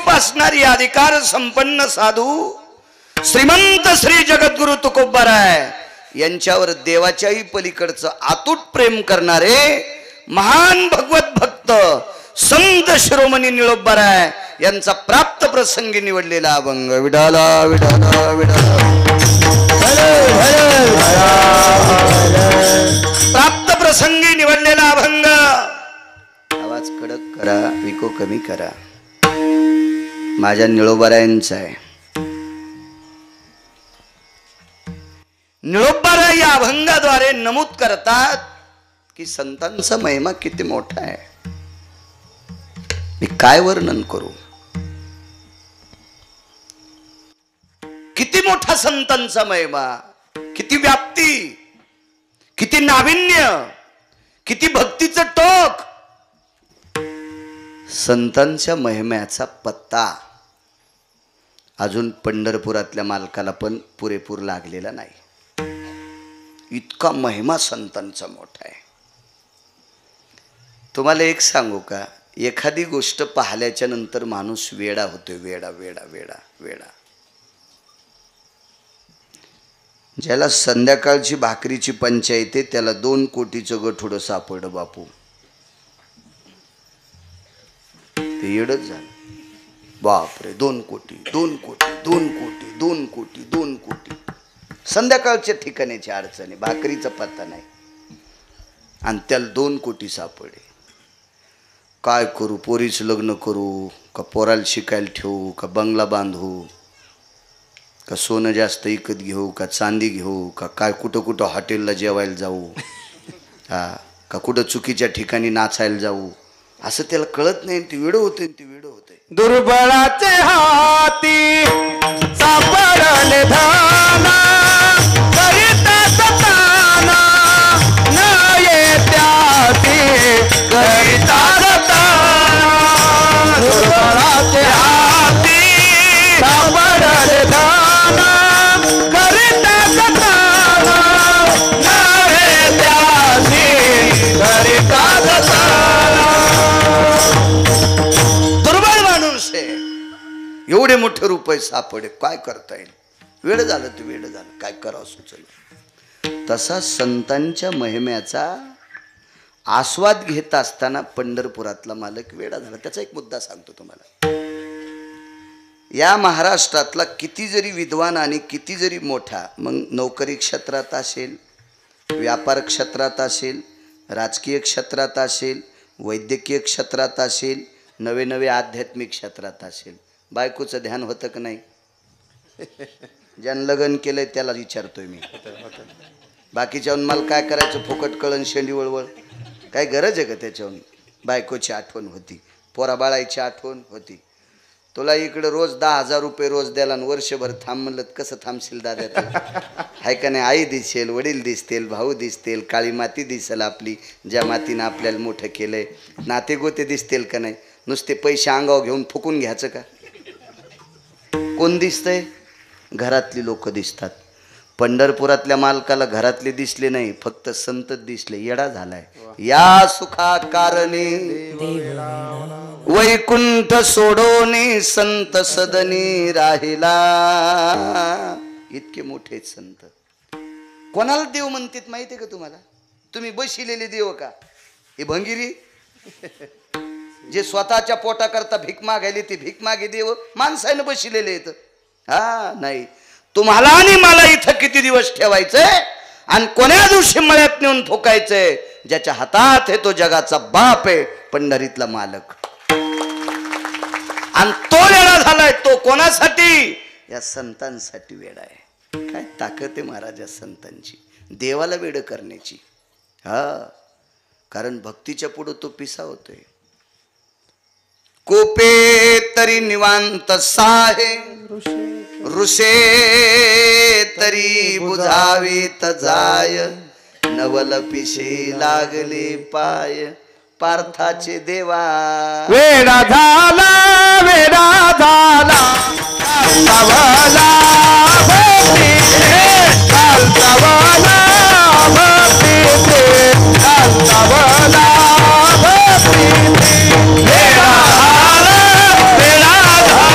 रूप असणारी अधिकार संपन्न साधू श्रीमंत श्री जगद्गुरु तुकोबाराय यांच्यावर देवाच्याही पलीकडचं अतूट प्रेम करणारे महान भगवत भक्त संत शिरोमणी निळोबाराय यांचा प्राप्त प्रसंगी निवडलेला अभंग विडाला विडाला विडाला प्राप्त प्रसंगी निवडलेला अभंग। आवाज कडक करा, विको कमी करा। माझ्या निळोबारायांचा आहे। निळोबाराय या अभंगाद्वारे नमूद करतात की संतांचा महिमा किती मोठा आहे। मी काय वर्णन करू, किती मोठा संतांचा महिमा, किती व्याप्ती, किती नाविन्य, किती भक्तीचं टोक। संतांच्या महिम्याचा पत्ता अजून पंढरपुरातल्या मालकाला पण पुरेपूर लागलेला नाही। इतका महिमा संतांचा मोठा आहे। तुम्हाला एक सांगू का, एखादी गोष्ट पाहिल्याच्या नंतर माणूस वेडा होतोय, वेडा वेडा वेडा वेडा। ज्याला संध्याकाळची भाकरीची पंचायत आहे त्याला 2 कोटीचं गठुडं सापडलं बापू, ते येडच झालं। बापरे, 2 कोटी 2 कोटी 2 कोटी 2 कोटी 2 कोटी। संध्याकाळच्या ठिकाणाची अडचणी, भाकरीचा पत्ता नाही आणि त्याला 2 कोटी सापडले। काय करू, पोरीचं लग्न करू का, पोराला शिकायला ठेवू का, बंगला बांधू का, सोनं जास्त विकत घेऊ का, चांदी घेऊ का, काय कुठं कुठं हॉटेलला जेवायला जाऊ, हा का कुठं चुकीच्या ठिकाणी नाचायला जाऊ, असं त्याला कळत नाही। ती वेड होते, ती वेड होते। दुर्बळाचे हाती सापडले धाना, करिता सताना न येत्याती करिता सताना। दुर्बळाचे हाती सापडले धाना, करिता सताना न येत्याती करिता सताना। एवढे मोठे रुपये सापडे, काय करता येईल, वेळ झालं ते वेळ झालं, काय करावं सुचलं। तसा संतांच्या महिम्याचा आस्वाद घेत असताना पंढरपुरातला मालक वेडा झाला। त्याचा एक मुद्दा सांगतो तुम्हाला। या महाराष्ट्रातला किती जरी विद्वान आणि किती जरी मोठा, मग नोकरी क्षेत्रात असेल, व्यापार क्षेत्रात असेल, राजकीय क्षेत्रात असेल, वैद्यकीय क्षेत्रात असेल, नवे नवे आध्यात्मिक क्षेत्रात असेल, बायकोचं ध्यान होतं का नाही? ज्यानं लग्न केलंय त्याला विचारतोय मी। बाकीच्याहून मला काय करायचं, फुकट कळण शेंडी वळवळ, काय गरज आहे का त्याच्याहून? बायकोची आठवण होती, पोराबाळाची आठवण होती। तुला इकडे रोज 10,000 रुपये रोज द्याला आणि वर्षभर थांब म्हणलं, कसं थांबशील दादा? हाय का नाही? आई दिसेल, वडील दिसतील, भाऊ दिसतील, काळी माती दिसेल आपली, ज्या मातीनं आपल्याला मोठं केलंय, नाते गोते दिसतील का नाही? नुसते पैसे अंगावर घेऊन फुकून घ्यायचं का? कोण दिसतंय? घरातली लोक दिसतात। पंढरपुरातल्या मालकाला घरातले दिसले नाही, फक्त संत दिसले। येडा झालाय। या सुखा कारणे वैकुंठ सोडोने संत सदनी राहिला। इतके मोठे संत कोणाला देव म्हणतात माहिती आहे का तुम्हाला? तुम्ही बशिलेले देव का? हे भंगिरी जे स्वतःच्या पोटाकरता भीक मागायले ते भीक मागे देव माणसाने बशिलेले आहेत। हा नाही, तुम्हाला आणि मला इथं किती दिवस ठेवायचंय आणि कोण्या दिवशी मळ्यात नेऊन ठोकायचंय? ज्याच्या हातात आहे तो जगाचा बाप आहे, पंढरीतला मालक। आणि तो वेडा झालाय। तो कोणासाठी? या संतांसाठी वेडा आहे। काय ताकद आहे महाराज या संतांची, देवाला वेड करण्याची। हा, कारण भक्तीच्या पुढे तो पिसा होतोय। कोपे तरी निवांत साहे, ऋषे तरी बुझावीत जाय, नवल पिशे लागले पाय, पार्थाचे देवा वेडा झाला, वेडा झाला, चालतावाला भक्ती रे, चालतावाला भक्ती रे, चालतावाला भक्ती रे, वेडा झाला, वेडा झाला।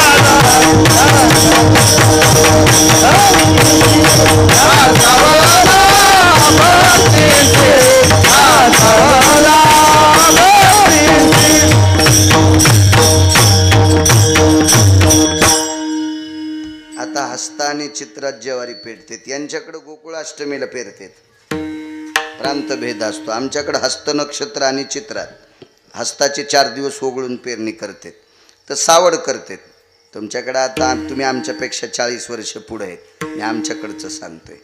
आणि चित्रात ज्वारी पेरतात, यांच्याकडे गोकुळाष्टमीला पेरतात. प्रांतभेद असतो. आमच्याकडे हस्त नक्षत्र आणि चित्रात हस्ताचे 4 दिवस ओघळून पेरणी करतात, तर सावड करतात. तुमच्याकडे आता तुम्ही आमच्यापेक्षा 40 वर्ष पुढे आहेत. मी आमच्याकडचं सांगतोय.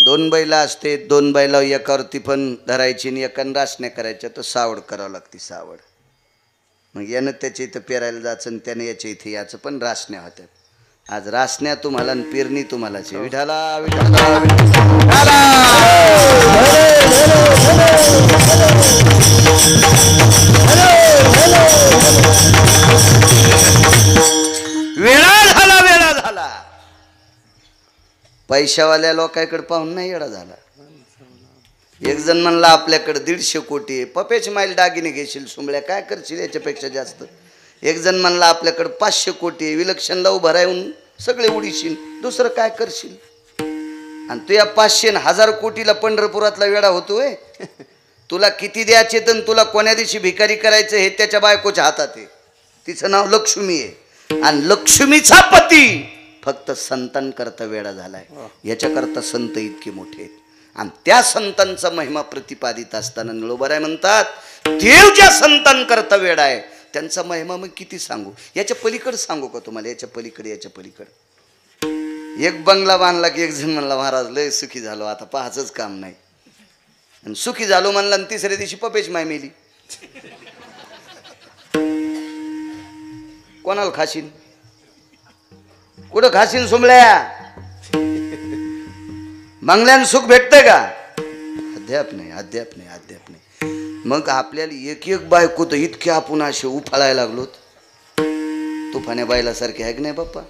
2 बैला असते, 2 बैला एकावरती पण धरायची आणि एकानं रासण्या करायच्या, तर सावड करावं लागते. सावड मग यानं त्याच्या इथं पेरायला जायचं आणि त्यानं याच्या इथे याचं, पण रासण्या होत्यात. आज रासण्या तुम्हाला आणि पेरणी तुम्हालाच आहे. विठाला विठाला वेळा झाला. पैशावाल्या लोकांकडे पाहून नाही येडा झाला. एक जण म्हणला आपल्याकडे 150 कोटी आहे. पपेच माईल दागिने घेशील सुंबळ्या, काय करशील याच्यापेक्षा जास्त. एक जण म्हणला आपल्याकडे 500 कोटी आहे, विलक्षणला उभं राहून सगळे उडीशील, दुसरं काय करशील. आणि तू या 500 आणि 1000 कोटीला पंढरपुरातला वेडा होतोय. तुला किती द्यायचे तर तुला कोण्या दिवशी भिकारी करायचं हे त्याच्या बायकोच्या हातात आहे. तिचं नाव लक्ष्मी आहे. आणि लक्ष्मीचा पती फक्त संतांकरता वेडा झालाय. याच्याकरता संत इतके मोठे आहेत. आणि त्या संतांचा महिमा प्रतिपादित असताना निळोबाराय म्हणतात, देव ज्या संतांकरता वेडा आहे त्यांचा महिमा मग किती सांगू. याच्या पलीकडे सांगू का तुम्हाला. याच्या पलीकडे एक बंगला बांधला की एक जण म्हणला महाराज लय सुखी झालो, आता पाहायचंच काम नाही. आणि सुखी झालो म्हणला आणि 3ऱ्या दिवशी पपेच माय मेली. कोणाला खाशीन, कुठं खाशीन सुंबळ्या. बंगल्यानं सुख भेटतंय का. अद्याप नाही. मग आपल्याला एक बायको तर इतके आपण असे उफाळायला लागलोत. तुफाने बायला सारखे आहे की नाही बाप्पा.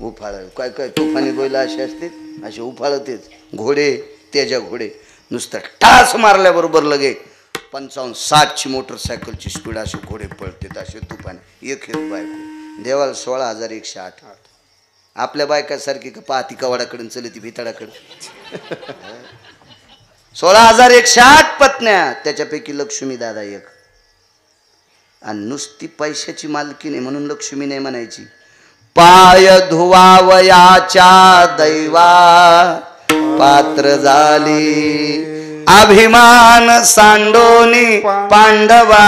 उफाळ काय तुफाने बैला असे असते, असे उफाळतेच. घोडे त्याच्या घोडे नुसतं टास मारल्याबरोबर लगे 55-60ची मोटरसायकलची स्पीड असे घोडे पळतात. असे तुफाने एक बायको. देवाला 16,108. आपल्या बायकासारखी का पाहती कवाडाकडून चलती भिताडाकडे. 16,108 पत्न्या, त्याच्यापैकी लक्ष्मी दादा एक. आणि नुसती पैशाची मालकी नाही म्हणून लक्ष्मी नाही म्हणायची. पाय धुवावयाच्या दैवा पात्र झाली, अभिमान सांडोनी पांडवा.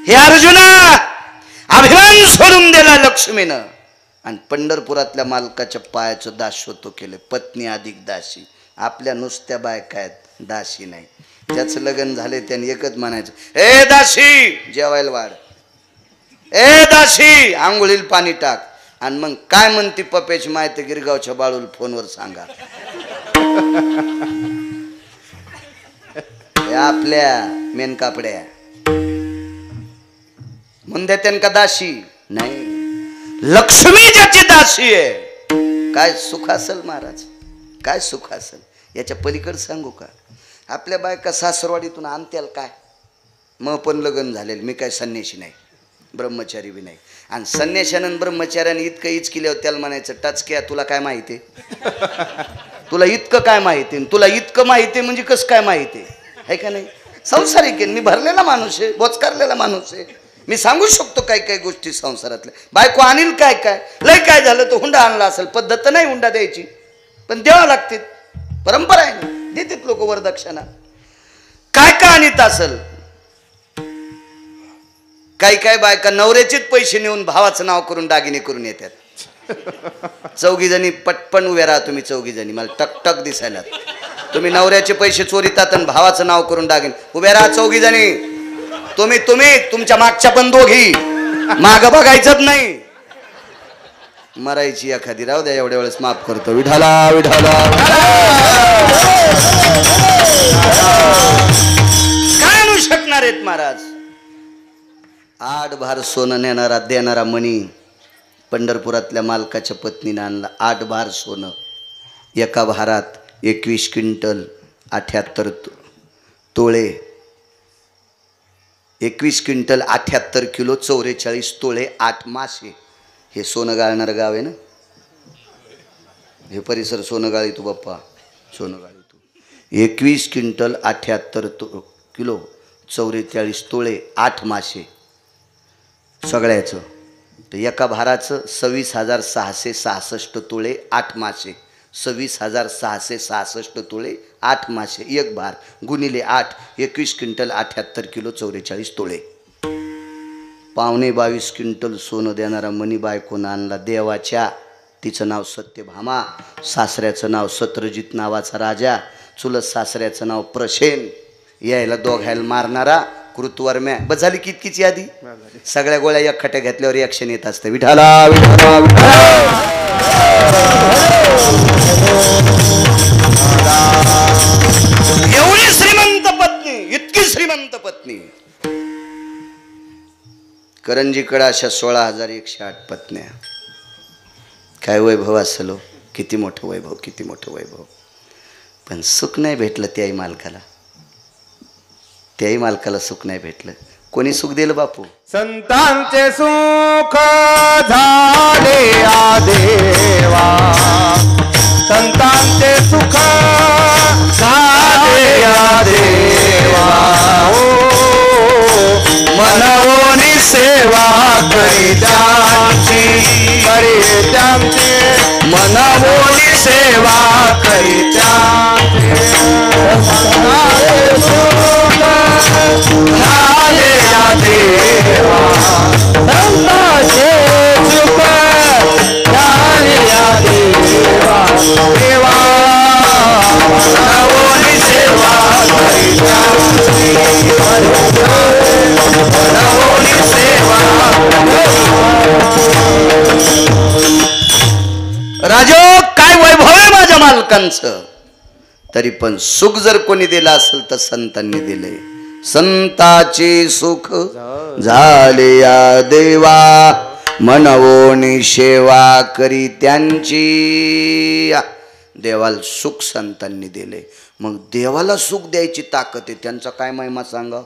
हे अर्जुना, अभिमान सोडून दिला लक्ष्मीनं आणि पंढरपुरातल्या मालकाच्या पायाचं दासत्व केलं. पत्नी अधिक दासी. आपल्या नुसत्या बायका आहेत, दासी नाही. ज्याचं लग्न झाले त्याने एकच म्हणायचं, ए दासी जेवायला वाढ, ए दासी आंघोळीला पाणी टाक. आणि मग काय म्हणते पपेची माहिती गिरगावच्या बाळूला फोनवर सांगा. आपल्या मेन कापड्या म्हणते त्यांना दासी नाही. लक्ष्मी ज्याची दासी आहे, काय सुख असेल महाराज, काय सुख असेल. याच्या पलीकडे सांगू का. आपल्या बायका सासरवाडीतून आणत्याल काय. मग पण लग्न झालेलं. मी काय संन्याशी नाही, ब्रह्मचारी बी नाही. आणि संन्याशानं ब्रह्मचार्याने इतकं इच केल्यावर त्याला म्हणायचं, टचक्या तुला काय माहिती आहे, तुला इतकं काय माहिती आहे, तुला इतकं माहिती आहे म्हणजे कसं काय माहिती आहे का नाही. संसारिक आहे मी, भरलेला माणूस आहे, बोचकारलेला माणूस आहे. मी सांगू शकतो काय काय गोष्टी संसारातल्या. बायको आणील काय काय. लय काय झालं तो हुंडा आणला असेल, पद्धत तर नाही हुंडा द्यायची, पण द्यावा लागते, परंपरा आहे. देतात लोक वरदक्षिणा. काय काय आणीत असेल. काही काय बायका नवऱ्याचेच पैसे नेऊन भावाचं नाव करून दागिने करून येतात. 4 जणी पटपण उभ्या राहा तुम्ही. 4 जणी मला टकटक दिसायला. तुम्ही नवऱ्याचे पैसे चोरीतात आणि भावाचं नाव करून दागिने. उभ्या राहा 4 जणी. तुम्ही तुमच्या मागच्या पण दोघी. माग बघायचंच नाही. मरायची एखादी राहू द्या, एवढ्या वेळेस माफ करतो. विठाला विठाला. काय आणू शकणार आहेत महाराज. 8 भार सोनं नेणारा देणारा मणी पंढरपुरातल्या मालकाच्या पत्नीने आणला. 8 भार सोनं. एका भारात 21 क्विंटल 78 तोळे. 21 क्विंटल 78 किलो 44 तोळे 8 मासे. हे सोनं गाळणारं गाव आहे ना. हे परिसर सोनं गाळी तू बाप्पा, सोनं गाळी तू. 21 क्विंटल 78 किलो 44 तोळे 8 मासे. सगळ्याचं. तर एका भाराचं 26,666 तोळे 8 मासे, 26,666 तोळे 8 मासे, एक भार गुणिले 8, 21 क्विंटल 78 किलो 44 तोळे. 22.5 क्विंटल सोनं देणारा मणी बायकोनं आणला देवाच्या. तिचं नाव सत्यभामा, सासऱ्याचं नाव सत्रजित नावाचा राजा, चुलत सासऱ्याचं नाव प्रसेन, यायला दोघायला मारणारा कृतवर्म्या. बस झाली की इतकीच यादी. सगळ्या गोळ्या एक खट्या घेतल्यावर ॲक्शन येत असते. विठाला विठाला विठाला. एवढी श्रीमंत पत्नी, इतकी श्रीमंत पत्नी. करंजीकडे अशा 16,108 पत्न्या. काय वैभव असेल, किती मोठं वैभव, किती मोठं वैभव. पण सुख नाही भेटलं त्याही मालकाला. त्याही मालकाला सुख नाही भेटलं. कोणी सुख दिलं बापू? संतांचे सुख झाले आ देवा, संतांचे सुख झाले आ देवा. मनवोनी सेवा करी त्यांची, करी त्यांची मनवोनी सेवा करी त्यांची. झाले या देवा, संतांचे सुख झाले या देवा. देवा मनवोनी सेवा करी त्यांची, मनवोनी सेवा. राजो काय वैभव आहे माझ्या मालकांचं. तरी पण सुख जर कोणी दिलं असेल तर संतांनी दिले. संताचे सुख झाले या देवा, मनवोनी सेवा करी त्यांची. देवाला सुख संतांनी दिले. मग देवाला सुख द्यायची ताकद आहे. त्यांचा काय महिमा सांगा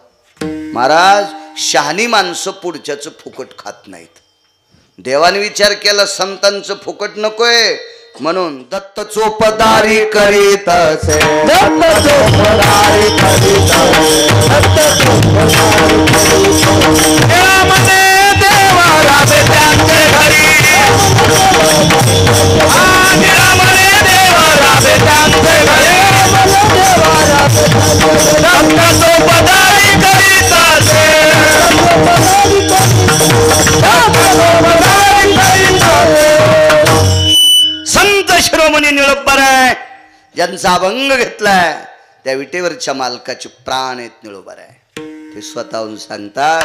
महाराज. शहाणी माणसं पुढच्याचं फुकट खात नाहीत. देवाने विचार केला संतांचं फुकट नकोय, म्हणून दत्त चोपदारी करीत असे. दत्त चोपदारी करीत असे, दत्त चोपदारी करीत असे. देवामध्ये देवा राबे त्यांचे घरी, देवामध्ये देवा राबे त्यांचे घरी. दत्त चोपदारी करीत असे, संत शिरोमणी निळोबाराय ज्यांचा अभंग घेतलाय त्या विटेवरच्या मालकाचे प्राण आहेत निळोबाराय. ते स्वतःहून सांगतात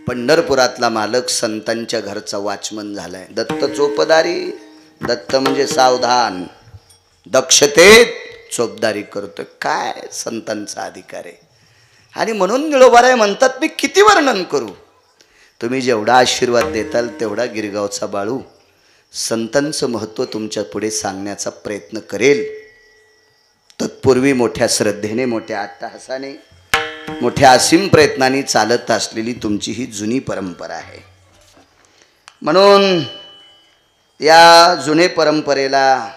पंढरपुरातला मालक संतांच्या घरचा वॉचमन झालाय. दत्त चोपदारी, दत्त म्हणजे सावधान, दक्षतेत चोपदारी करतोय. काय संतांचा अधिकार आहे. आणि म्हणून निळोबाराय म्हणतात मी किती वर्णन करू. तुम्ही जेवढा आशीर्वाद देताल तेवढा गिरगावचा बाळू संतांचं महत्त्व तुमच्या पुढे सांगण्याचा प्रयत्न करेल. तत्पूर्वी मोठ्या श्रद्धेने, मोठ्या अट्टहासाने, मोठ्या असीम प्रयत्नांनी चालत असलेली तुमची ही जुनी परंपरा आहे. म्हणून या जुने परंपरेला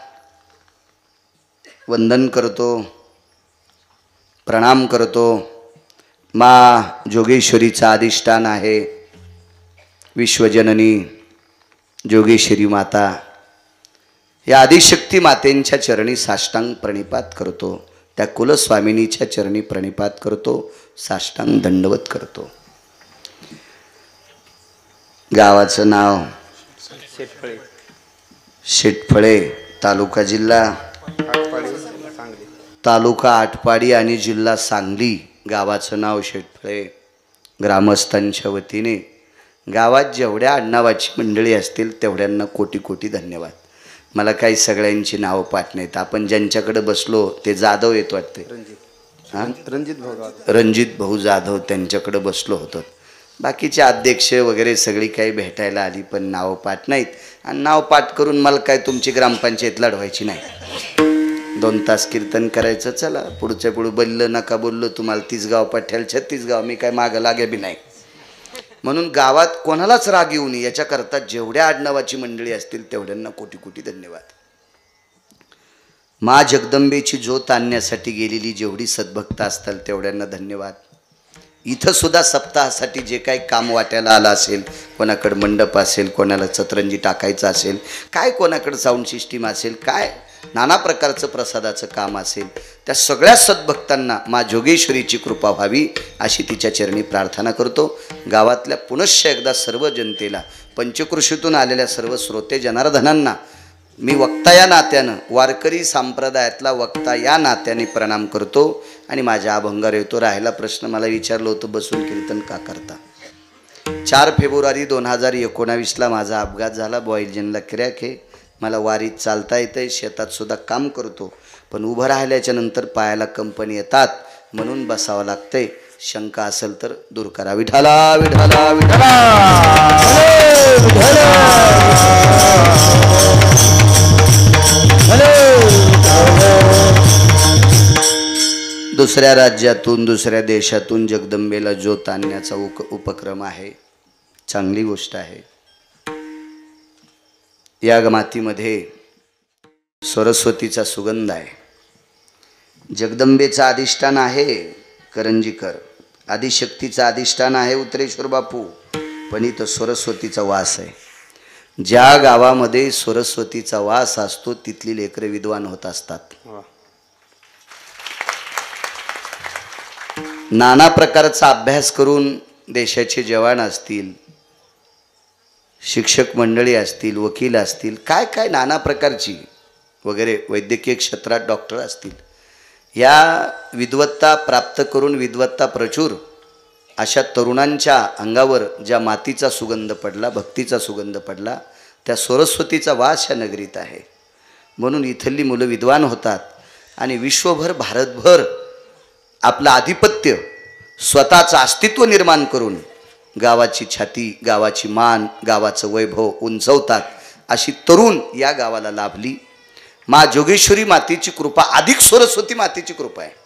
वंदन करतो, प्रणाम करतो. मा जोगेश्वरीचं अधिष्ठान आहे विश्वजननी जोगेश्वरी माता. या आदिशक्ती मातेंच्या चरणी साष्टांग प्रणिपात करतो. त्या कुलस्वामिनीच्या चरणी प्रणिपात करतो, साष्टांग दंडवत करतो. गावाचं नाव शेटफळे, तालुका जिल्हा तालुका आटपाडी आणि जिल्हा सांगली. गावाचं नाव शेटफळे. ग्रामस्थांच्या वतीने गावात जेवढ्या आडनावाची मंडळी असतील तेवढ्यांना कोटी कोटी धन्यवाद. मला काही सगळ्यांची नावं पाठ नाहीत. आपण ज्यांच्याकडे बसलो ते जाधव येत वाटते, रणजित भाऊ जाधव, त्यांच्याकडे बसलो होतो. बाकीचे अध्यक्ष वगैरे सगळी काही भेटायला आली पण नावं पाठ नाहीत. आणि नाव पाठ करून मला काय तुमची ग्रामपंचायत लढवायची नाही. 2 तास कीर्तन करायचं, चला पुढच्या पुढे बोललं नका बोललो तुम्हाला 30 गाव पाठ्याल 36 गाव, मी काय मागं लागे बी नाही. म्हणून गावात कोणालाच राग येऊ नये याच्याकरता जेवढ्या आडनावाची मंडळी असतील तेवढ्यांना कोटी कोटी धन्यवाद. मा जगदंबेची ज्योत आणण्यासाठी गेलेली जेवढी सद्भक्त असतील तेवढ्यांना धन्यवाद. इथं सुद्धा सप्ताहासाठी जे काही काम वाट्याला आलं असेल, कोणाकडे मंडप असेल, कोणाला चतरंजी टाकायचं असेल, काय कोणाकडे साऊंड सिस्टीम असेल, काय नाना प्रकारचं प्रसादाचं काम असेल, त्या सगळ्या सद्भक्तांना मा जोगेश्वरीची कृपा व्हावी अशी तिच्या चरणी प्रार्थना करतो. गावातल्या पुनश्च एकदा सर्व जनतेला, पंचकृषीतून आलेल्या सर्व श्रोते जनार्दनांना मी वक्ता या नात्यानं, वारकरी संप्रदायातला वक्ता या नात्याने प्रणाम करतो. आणि माझ्या अभंगार येतो. राहिला प्रश्न, मला विचारलं होतं बसून कीर्तन का करता. 4 फेब्रुवारी 2019ला माझा अपघात झाला. बॉईलजनला क्रॅक आहे. मला वारीत चालता येतंय, शेतात सुद्धा काम करतो, पण उभं राहिल्याच्या नंतर पायाला कंपनी येतात, म्हणून बसावं लागतंय. शंका असेल तर दूर करा. विठाला विठाला विठाला. दुसऱ्या राज्यातून, दुसऱ्या देशातून जगदंबेला ज्योत आणण्याचा उपक्रम आहे. चांगली गोष्ट आहे. या मातीमध्ये सरस्वतीचा सुगंध आहे. जगदंबेचा अधिष्ठान आहे करंजीकर, आदिशक्तीचा अधिष्ठान आहे उत्तरेश्वर बापू, पण इथं सरस्वतीचा वास आहे. ज्या गावामध्ये सरस्वतीचा वास असतो तिथली लेकरं विद्वान होत असतात. नाना प्रकारचा अभ्यास करून देशाचे जवान असतील, शिक्षक मंडळी असतील, वकील असतील, काय काय नाना प्रकारची वगैरे वैद्यकीय क्षेत्रात डॉक्टर असतील, या विद्वत्ता प्राप्त करून विद्वत्ता प्रचूर अशा तरुणांच्या अंगावर ज्या मातीचा सुगंध पडला, भक्तीचा सुगंध पडला, त्या सरस्वतीचा वास या नगरीत आहे. म्हणून इथली मुलं विद्वान होतात आणि विश्वभर, भारतभर आपलं आधिपत्य, स्वतःचं अस्तित्व निर्माण करून गावाची छाती, गावाची मान, गावाचं वैभव उंचवतात. अशी तरुण या गावाला लाभली. मा जोगेश्वरी मातेची कृपा, अधिक सरस्वती मातेची कृपा आहे.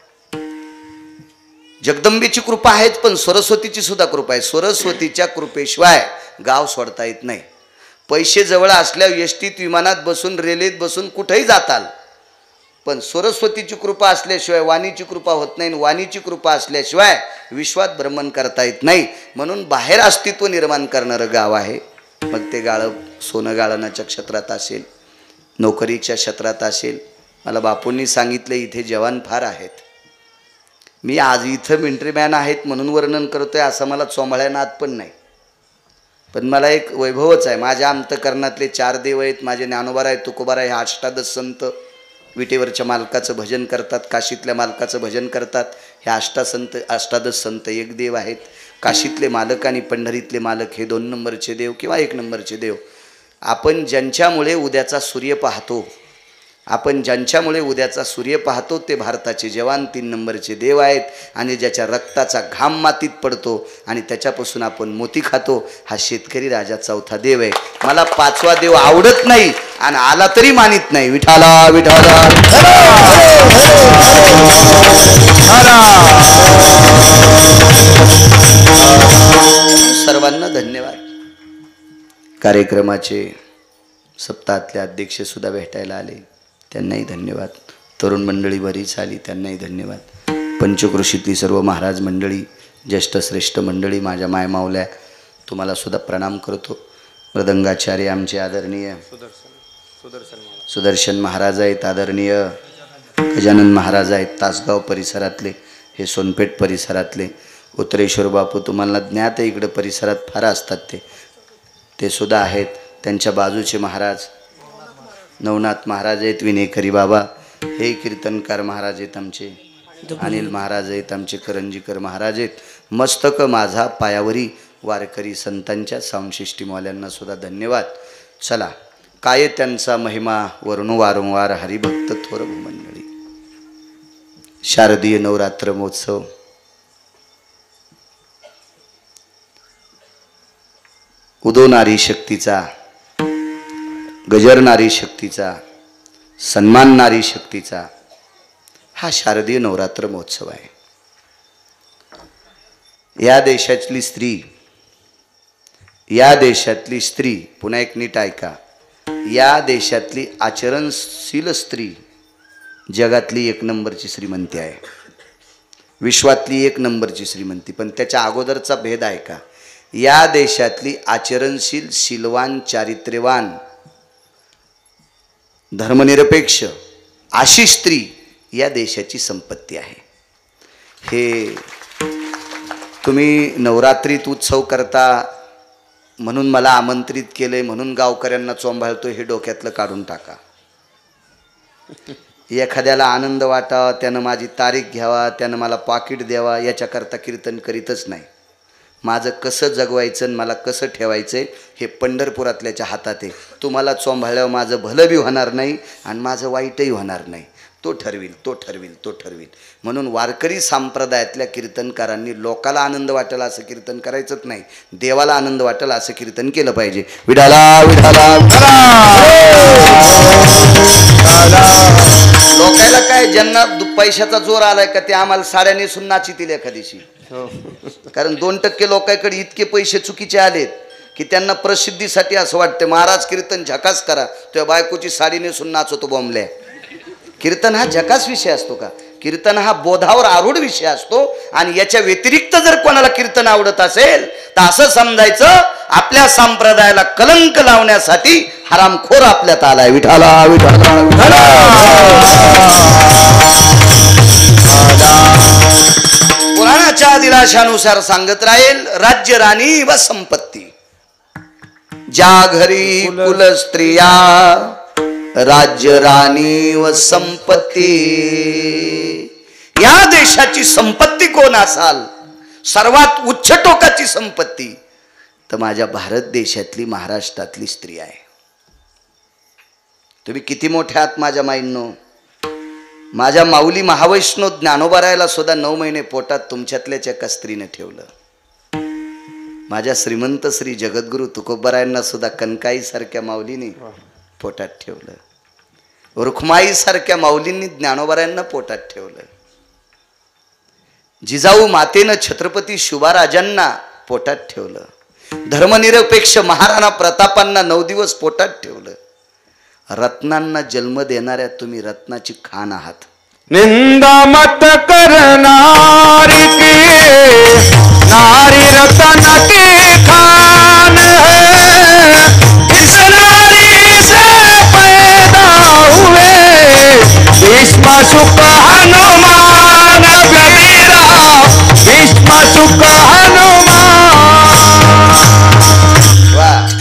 जगदंबेची कृपा आहेच, पण सरस्वतीची सुद्धा कृपा आहे. सरस्वतीच्या कृपेशिवाय गाव सोडता येत नाही. पैसे जवळ असल्यावर एसटीत, विमानात बसून, रेल्वेत बसून कुठेही जाताल, पण सरस्वतीची कृपा असल्याशिवाय वाणीची कृपा होत नाही. वाणीची कृपा असल्याशिवाय विश्वात भ्रमण करता येत नाही. म्हणून बाहेर अस्तित्व निर्माण करणारं गाव आहे. मग ते गाळं सोनं गाळण्याच्या क्षेत्रात असेल, नोकरीच्या क्षेत्रात असेल. मला बापूंनी सांगितलं इथे जवान फार आहेत. मी आज इथं मिलिटरीमॅन आहेत म्हणून वर्णन करतोय असं मला चोंबळ्यानात पण नाही, पण मला एक वैभवच आहे. माझ्या अंतकरणातले 4 देव आहेत. माझे ज्ञानोबा आहे, तुकोबा आहे, 8 संत विटेवरच्या मालकाचं भजन करतात, काशीतल्या मालकाचं भजन करतात. हे 8 संत एक देव आहेत. काशीतले मालक आणि पंढरीतले मालक हे 2 नंबरचे देव किंवा 1 नंबरचे देव. आपण ज्यांच्यामुळे उद्याचा सूर्य पाहतो, आपण ज्यांच्यामुळे उद्याचा सूर्य पाहतो ते भारताचे जवान 3 नंबरचे देव आहेत. आणि ज्याच्या रक्ताचा घाम मातीत पडतो आणि त्याच्यापासून आपण मोती खातो, हा शेतकरी राजा 4था देव आहे. मला 5वा देव आवडत नाही आणि आला तरी मानित नाही. विठाला विठाला. सर्वांना धन्यवाद. कार्यक्रमाचे सप्ताहातले अध्यक्ष सुद्धा भेटायला आले, त्यांनाही धन्यवाद. तरुण मंडळी बरीच आली, त्यांनाही धन्यवाद. पंचकृषीतली सर्व महाराज मंडळी, ज्येष्ठ श्रेष्ठ मंडळी, माझ्या मायमावल्या, तुम्हाला सुद्धा प्रणाम करतो. मृदंगाचार्य आमचे आदरणीय सुदर्शन महाराज आहेत, आदरणीय गजानन महाराज आहेत, तासगाव परिसरातले, हे सोनपेठ परिसरातले. उत्तरेश्वर बापू तुम्हाला ज्ञात आहे, इकडं परिसरात फार असतात ते सुद्धा आहेत. त्यांच्या बाजूचे महाराज नवनाथ महाराज आहेत, विनेकरी बाबा, हे कीर्तनकार महाराज आहेत आमचे, अनिल महाराज आहेत आमचे, करंजीकर महाराज आहेत. मस्तक माझा पायावरी वारकरी संतांच्या साऊंड सिस्टीमवाल्यांना सुद्धा धन्यवाद. चला, काय त्यांचा महिमा वर्णू वारंवार हरिभक्त थोर मंडळी. शारदीय नवरात्र महोत्सव उदो नारी शक्तीचा, गजर नारी शक्तीचा, सन्मान नारी शक्तीचा हा शारदीय नवरात्र महोत्सव आहे. या देशातली स्त्री, या देशातली स्त्री, पुन्हा एक नीट ऐका, या देशातली आचरणशील स्त्री जगातली 1 नंबरची श्रीमंती आहे. विश्वातली एक नंबरची श्रीमंती. पण त्याच्या अगोदरचा भेद आहे का? या देशातली आचरणशील, शीलवान, चारित्र्यवान, धर्मनिरपेक्ष अशी स्त्री या देशाची संपत्ती आहे. हे तुम्ही नवरात्रीत उत्सव करता म्हणून मला आमंत्रित केले म्हणून गावकऱ्यांना चोंबाळतो हे डोक्यातलं काढून टाका. एखाद्याला आनंद वाटावा, त्यानं माझी तारीख घ्यावा, त्यानं मला पाकिट द्यावा, याच्याकरता कीर्तन करीतच नाही. माझं कसं जगवायचं आणि मला कसं ठेवायचं हे पंढरपुरातल्याच्या हातात आहे. तुम्हाला चोंभाळल्यावर माझं भलं बी होणार नाही आणि माझं वाईटही होणार नाही. तो ठरविल. म्हणून वारकरी संप्रदायातल्या कीर्तनकारांनी लोकाला आनंद वाटेल असं कीर्तन करायचंच नाही, देवाला आनंद वाटेल असं कीर्तन केलं पाहिजे. विठाला विठाला. लोकायला काय, ज्यांना पैशाचा जोर आलाय का ते आम्हाला साड्या नेसून नाचितील एखादीशी. कारण 2% लोकांकडे इतके पैसे चुकीचे आलेत की त्यांना प्रसिद्धीसाठी असं वाटतं महाराज कीर्तन झकास करा, त्या बायकोची साडी नेसून नाचवतो बॉम्बल्या. कीर्तन हा झकास विषय असतो का? कीर्तन हा बोधावर आरूढ विषय असतो. आणि याच्या व्यतिरिक्त जर कोणाला कीर्तन आवडत असेल तर असं समजायचं आपल्या संप्रदायाला कलंक लावण्यासाठी हरामखोर आपल्यात आलाय. विठाला विठाला विठाला. पुराणाच्या दिलाशानुसार सांगत राहील, राज्य, राणी व संपत्ती. ज्या घरी कुल स्त्रिया, राज्य, राणी व संपत्ती. या देशाची संपत्ती कोण असाल, सर्वात उच्च टोकाची संपत्ती, तर माझ्या भारत देशातली, महाराष्ट्रातली स्त्री आहे. तुम्ही किती मोठे आहात माझ्या माईंनो. माझ्या माऊली महावैष्णव ज्ञानोबारायला सुद्धा 9 महिने पोटात तुमच्यातल्याच एका स्त्रीने ठेवलं. माझ्या श्रीमंत श्री जगद्गुरु तुकोबारायांना सुद्धा कनकाई सारख्या माऊलीने पोटात ठेवलं. रुखमाई सारख्या माऊलींनी ज्ञानोबारायांना पोटात ठेवलं. जिजाऊ मातेनं छत्रपती शिवाराजांना पोटात ठेवलं. धर्मनिरपेक्ष महाराणा प्रतापांना 9 दिवस पोटात ठेवलं. रत्नांना जन्म देणाऱ्या तुम्ही रत्नाची खान आहात. निंदा मत करनारी की नारी रतन की खान है, इस नारी से पैदा हुए भीष्म शुक हनुमान कबीरा, भीष्म शुक हनुमान. वाह.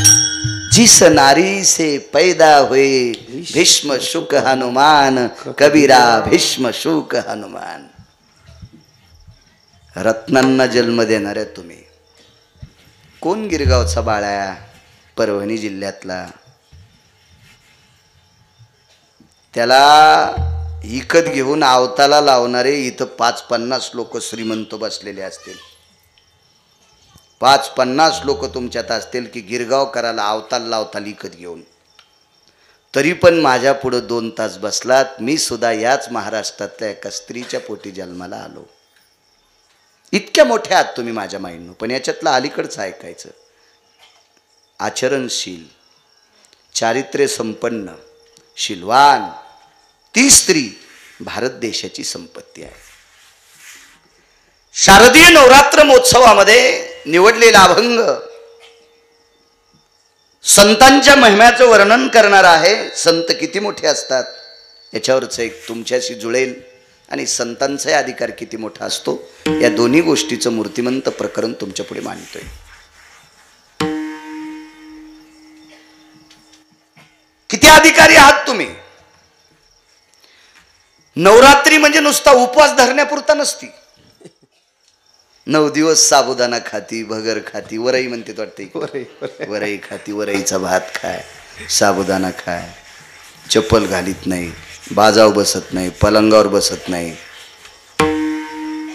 जिस नारी से पैदा हुए भीष्म शुक हनुमान कबीरा, भीष्म शुक हनुमान. रत्नांना जन्म देणाऱ्या तुम्ही. कोण गिरगावचा बाळा, परभणी जिल्ह्यातला, त्याला इकत घेऊन आवताला लावणारे इथं 5-50 लोक श्रीमंत बसलेले असतील. 5-50 लोक तुमच्यात असतील की गिरगाव करायला आवताल लावताल इकत घेऊन. तरी पण माझ्या पुढं 2 तास बसलात. मी सुद्धा याच महाराष्ट्रातल्या एका स्त्रीच्या पोटी जन्माला आलो. इतक्या मोठ्या आहात तुम्ही माझ्या माईंनो. पण याच्यातलं अलीकडचं ऐकायचं. आचरणशील, चारित्र्य संपन्न, शीलवान ती स्त्री भारत देशाची संपत्ती आहे. शारदीय नवरात्र महोत्सवामध्ये निवडलेला अभंग संतांच्या महिम्याचं वर्णन करणार आहे. संत किती मोठे असतात याच्यावरच एक तुमच्याशी जुळेल आणि संतांचा अधिकार किती मोठा असतो या दोन्ही गोष्टीचं मूर्तिमंत प्रकरण तुमच्या पुढे मांडतोय. किती अधिकारी आहात तुम्ही. नवरात्री म्हणजे नुसता उपवास धरण्यापुरता नसती. 9 दिवस साबुदाणा खाती, भगर खाती, वरई म्हणते वाटते, वरई खाती, वरईचा भात खाय, साबुदाणा खाय, चप्पल घालीत नाही, बाजाव बसत नाही, पलंगावर बसत नाही.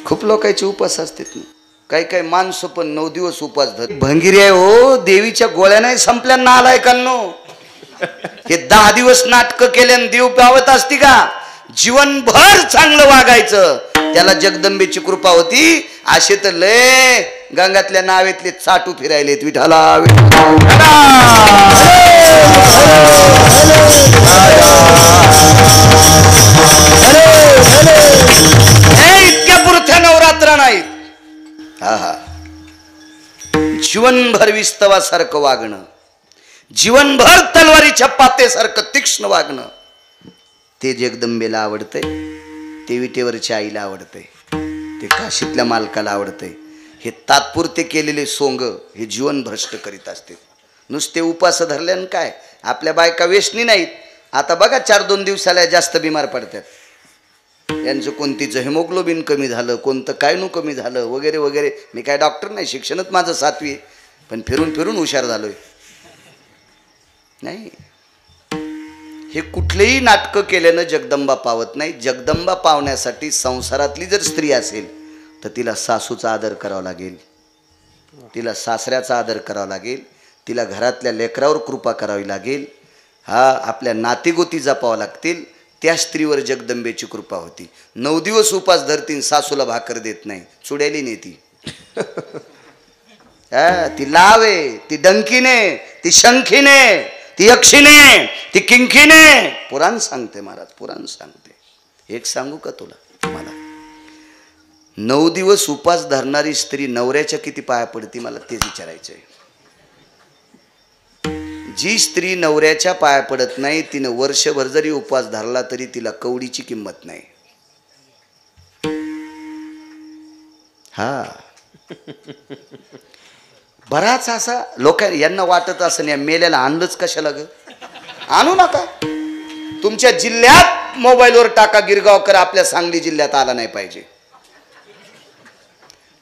खूप लोकांचे उपवास असतात. काही काही माणसं पण 9 दिवस उपवास धर. भंगिरी आहे हो. देवीच्या गोळ्या नाही संपल्यांना आलाय कांनो. हे 10 दिवस नाटकं केल्याने देव पावत असती का? जीवनभर चांगलं वागायचं त्याला जगदंबेची कृपा होती. असे तर लय गंगातल्या नावेतले चाटू फिरायलेत. विठाला इतक्या पुरत्या हा हा, जीवनभर विस्तवासारखं वागणं, जीवनभर तलवारीच्या पातेसारखं तीक्ष्ण वागणं, ते जगदंबेला आवडतंय, ते विटेवरच्या आईला आवडतंय, ते काशीतल्या मालकाला आवडतंय. हे तात्पुरते केलेले सोंग हे जीवन भ्रष्ट करीत असते. नुसते उपास धरल्यानं काय, आपल्या बायका वेशनी नाहीत. आता बघा 4-2 दिवसाला जास्त बिमार पडतात. यांचं कोणतीचं हेमोग्लोबिन कमी झालं, कोणतं कायनू कमी झालं वगैरे वगैरे. मी काय डॉक्टर नाही, शिक्षणच माझं 7वी, पण फिरून फिरून हुशार झालोय. नाही, हे कुठलेही नाटकं केल्यानं जगदंबा पावत नाही. जगदंबा पावण्यासाठी संसारातली जर स्त्री असेल तर तिला सासूचा आदर करावा लागेल, तिला सासऱ्याचा आदर करावा लागेल, तिला घरातल्या लेकरावर कृपा करावी लागेल. हा, आपल्या नातीगोती जपावं लागतील. त्या स्त्रीवर जगदंबेची कृपा होती. 9 दिवस उपास धरतीन, सासूला भाकर देत नाही, चुड्याली नेती. ती लावे, ती डंकीने, ती शंखीने, ती यक्षीने, ती किंकीने. पुराण सांगते महाराज, पुराण सांगते. एक सांगू का तुला, मला 9 दिवस उपास धरणारी स्त्री नवऱ्याच्या किती पाया पडती, मला तेच विचारायचंय. जी स्त्री नवऱ्याच्या पाया पडत नाही, तिनं वर्षभर जरी उपवास धरला तरी तिला कवडीची किंमत नाही. हा, बराच असा लोक यांना वाटत असं या मेल्याला आणलंच कशाला ग, आणू नका. तुमच्या जिल्ह्यात मोबाईलवर टाका, गिरगावकर आपल्या सांगली जिल्ह्यात आला नाही पाहिजे.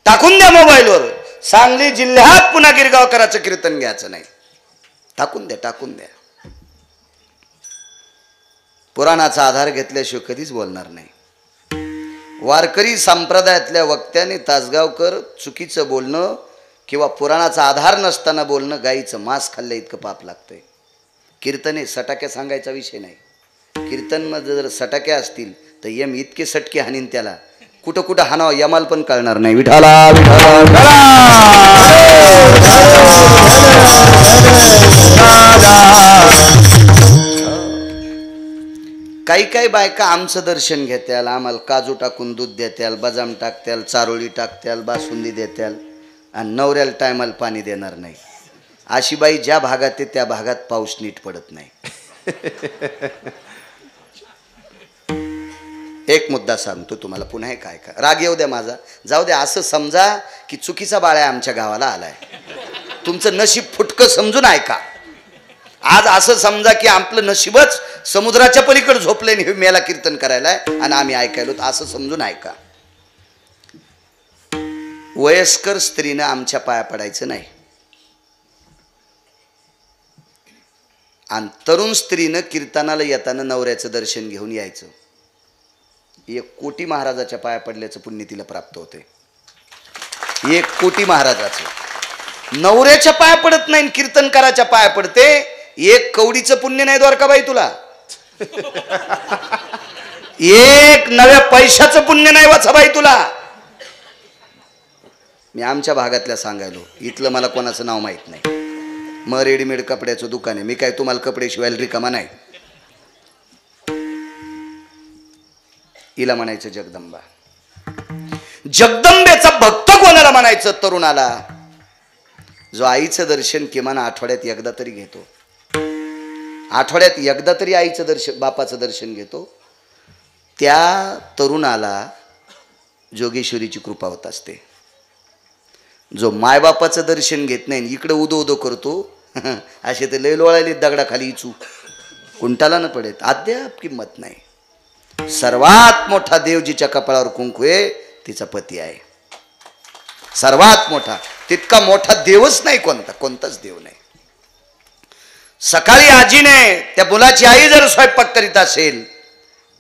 टाकून द्या मोबाईलवर, सांगली जिल्ह्यात पुन्हा गिरगावकराचं कीर्तन घ्यायचं नाही. टाकून द्या, टाकून द्या. पुराणाचा आधार घेतल्याशिवाय कधीच बोलणार नाही. वारकरी संप्रदायातल्या वक्त्याने तासगावकर चुकीचं बोलणं किंवा पुराणाचा आधार नसताना बोलणं गाईचं मांस खाल्लं इतकं पाप लागतंय. कीर्तने सटाक्या सांगायचा विषय नाही. कीर्तनमध्ये जर सटाक्या असतील तर यम इतके सटके हानीन त्याला, कुठं कुठं हाणावं यमाल पण कळणार नाही. विठाला विठाला. काही काही बायका आमचं दर्शन घेत्याल, आम्हाला काजू टाकून दूध देत्याल, बदाम टाकत्याल, चारोळी टाकत्याल, बासुंदी देत्याल, आणि नवऱ्याला टायमाला पाणी देणार नाही. अशी बाई ज्या भागात आहे त्या भागात पाऊस नीट पडत नाही. एक मुद्दा सांगतो तुम्हाला, पुन्हा एक ऐका, राग येऊ द्या माझा, जाऊ द्या. असं समजा की चुकीचा बाळ्या आमच्या गावाला आलाय, तुमचं नशीब फुटकं समजून ऐका. आज असं समजा की आपलं नशीबच समुद्राच्या पलीकडे झोपले आणि मेला कीर्तन करायला आणि आम्ही ऐकायलो, असं समजून ऐका. वयस्कर स्त्रीनं आमच्या पाया पडायचं नाही, आणि तरुण स्त्रीनं कीर्तनाला येताना नवऱ्याचं दर्शन घेऊन यायचं. 1 कोटी महाराजाच्या पाया पडल्याचं पुण्य तिला प्राप्त होते. 1 कोटी महाराजाचं. नवऱ्याच्या पाया पडत नाही, कीर्तनकाराच्या पाया पडते. 1 कवडीचं पुण्य नाही द्वारकाबाई तुला. 1 नव्या पैशाचं पुण्य नाही वाचाबाई तुला. मी आमच्या भागातल्या सांगायलो, इथलं मला कोणाचं नाव माहित नाही. मग रेडीमेड कपड्याचं दुकान आहे, मी काय तुम्हाला कपडे शिवायला रिकामा नाही. हिला म्हणायचं जगदंबा. जगदंबेचा भक्त कोणाला म्हणायचं? तरुणाला, जो आईचं दर्शन किमान आठवड्यात एकदा तरी घेतो. आठवड्यात एकदा तरी आईचं दर्शन, बापाचं दर्शन घेतो. त्या तरुणाला जोगेश्वरीची कृपा होत असते. जो मायबापाचं दर्शन घेत नाही, इकडे उदो उदो करतो, असे ते लय लोळायले दगडाखाली इचू, कुंटाला न पडेत, अद्याप किंमत नाही. सर्वात मोठा देव जिच्या कपाळावर कुंकू आहे तिचा पती आहे. सर्वात मोठा, तितका मोठा देवच नाही कोणता, कोणताच देव नाही. सकाळी आजीने, त्या मुलाची आई जर स्वयंपाक करीत असेल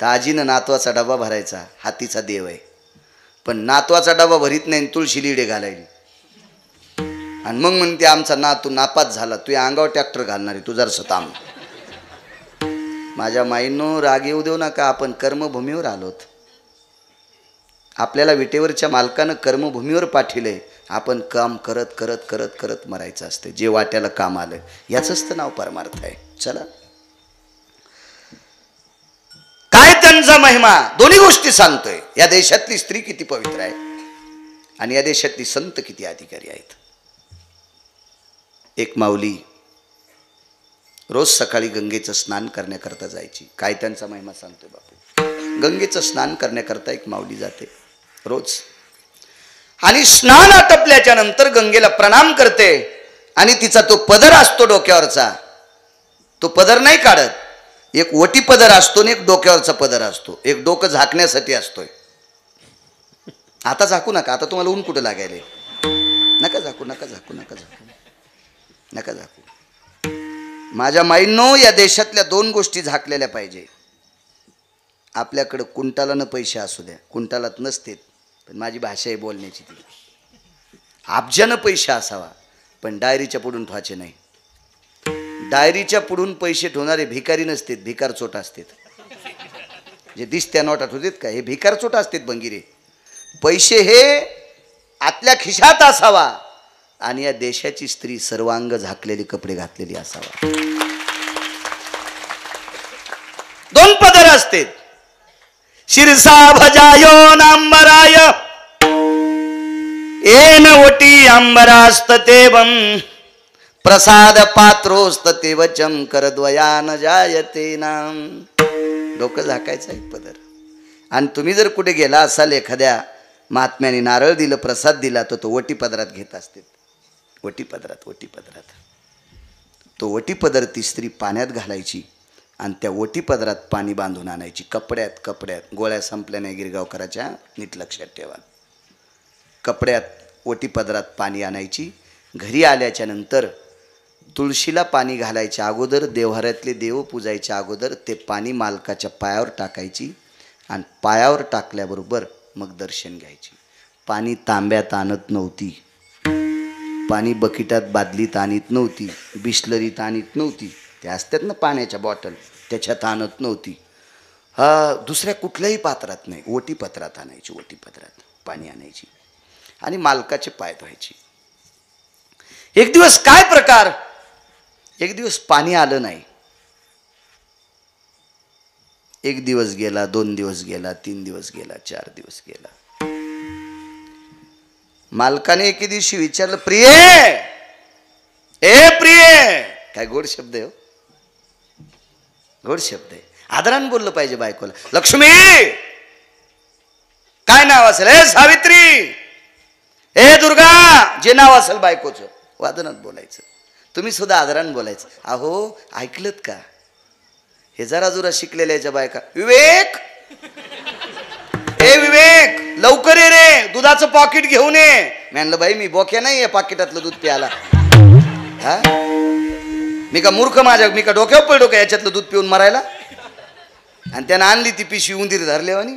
तर आजीनं नातवाचा डबा भरायचा, हातीचा देव आहे. पण नातवाचा डबा भरीत नाही, तुळशी लिडे घालायली, आणि मग म्हणते आमचा नातू नापास झाला, तू या अंगावर ट्रॅक्टर घालणारी, तू जर थांब. माझ्या माईंनो, राग येऊ देऊ नका, आपण कर्मभूमीवर आलोत. आपल्याला विटेवरच्या मालकानं कर्मभूमीवर पाठविले. आपण काम करत करत करत करत मरायचं असते. जे वाट्याला काम आलं याचंच तर नाव परमार्थ आहे. चला, काय त्यांचा महिमा, दोन्ही गोष्टी सांगतोय. या देशातली स्त्री किती पवित्र आहे, आणि या देशातली संत किती अधिकारी आहेत. एक माऊली रोज सकाळी गंगेचं स्नान करण्याकरता जायची. काय त्यांचा महिमा सांगतोय बापू. गंगेचं स्नान करण्याकरता एक माऊली जाते रोज, आणि स्नान आटपल्याच्या नंतर गंगेला प्रणाम करते, आणि तिचा तो पदर असतो डोक्यावरचा, तो पदर नाही काढत. एक ओटी पदर असतो आणि एक डोक्यावरचा पदर असतो. एक डोकं झाकण्यासाठी असतोय. आता झाकू नका, आता तुम्हाला ऊन कुठं लागायले. नका झाकू, नका झाकू, नका झाकू, नका झाकू. माझ्या माईंनो, या देशातल्या 2 गोष्टी झाकलेल्या पाहिजे. आपल्याकडं कुंटालानं पैसे असू द्या, कुंटालात नसतेत, पण माझी भाषा आहे बोलण्याची ती. अब्जानं पैसे असावा, पण डायरीच्या पुढून ठेवायचे नाही. डायरीच्या पुढून पैसे ठेवणारे भिकारी नसतेत, भिकार चोट असतात. जे दिसत्या नोटात होतेत का, हे भिकार चोट असतात बंगिरे. पैसे हे आतल्या खिशात असावा, आणि या देशाची स्त्री सर्वांग झाकलेले कपडे घातलेली असावा. 2 पदर असते. शिरसा भजायो नांबराय येन ओटी अंबरास्ततेवम प्रसाद पात्रोस्ततेवचम करद्वयान जायते नाम. डोकं झाकायचं एक पदर. आणि तुम्ही जर कुठे गेला असाल, एखाद्या महात्म्याने नारळ दिलं, प्रसाद दिला, तर तो ओटी पदरात घेत असते. ओटी पदरात, ओटी पदरात. तो ओटी पदर ती स्त्री पाण्यात घालायची, आणि त्या ओटी पदरात पाणी बांधून आणायची. कपड्यात, कपड्यात. गोळ्या संपल्या नाही गिरगावकराच्या, नीट लक्षात ठेवा. कपड्यात ओटी पदरात पाणी आणायची. घरी आल्याच्या नंतर तुळशीला पाणी घालायच्या अगोदर, देव्हाऱ्यातले देव पूजायच्या अगोदर ते पाणी मालकाच्या पायावर टाकायची, आणि पायावर टाकल्याबरोबर मग दर्शन घ्यायची. पाणी तांब्यात आणत नव्हती, पाणी बकिटात बादलीत आणत नव्हती, बिस्लरीत आणत नव्हती. ते असतात ना पाण्याच्या बॉटल, त्याच्यात आणत नव्हती. दुसऱ्या कुठल्याही पात्रात नाही, ओटी पत्रात आणायची. ओटी पत्रात पाणी आणायची आणि मालकाचे पाय धुवायची. एक दिवस काय प्रकार, एक दिवस पाणी आलं नाही. 1 दिवस गेला, 2 दिवस गेला, 3 दिवस गेला, 4 दिवस गेला. मालकाने एके दिवशी विचारलं, प्रिय, ए प्रिय. काय गोड शब्द आहे हो, गोड शब्द आहे. आदराने बोललं पाहिजे बायकोला. लक्ष्मी, काय नाव असेल? ए सावित्री, ए दुर्गा, जे नाव असेल बायकोचं वादनात बोलायचं. तुम्ही सुद्धा आदराने बोलायचं. अहो ऐकलत का, हे जरा जुरा शिकलेल्याच्या बायका, विवेक, ए विवेक, लवकर ये रे, दुधाचं पॉकेट घेऊन ये. म्हणलं बाई, मी बोक्या नाही आहे पाकिटातलं दूध प्यायला. हा, मी का मूर्ख, मी का डोक्यावर पडलो का याच्यातलं दूध पिऊन मरायला. आणि त्यानं आणली ती पिशवी, उंदीर धरल्यावानी.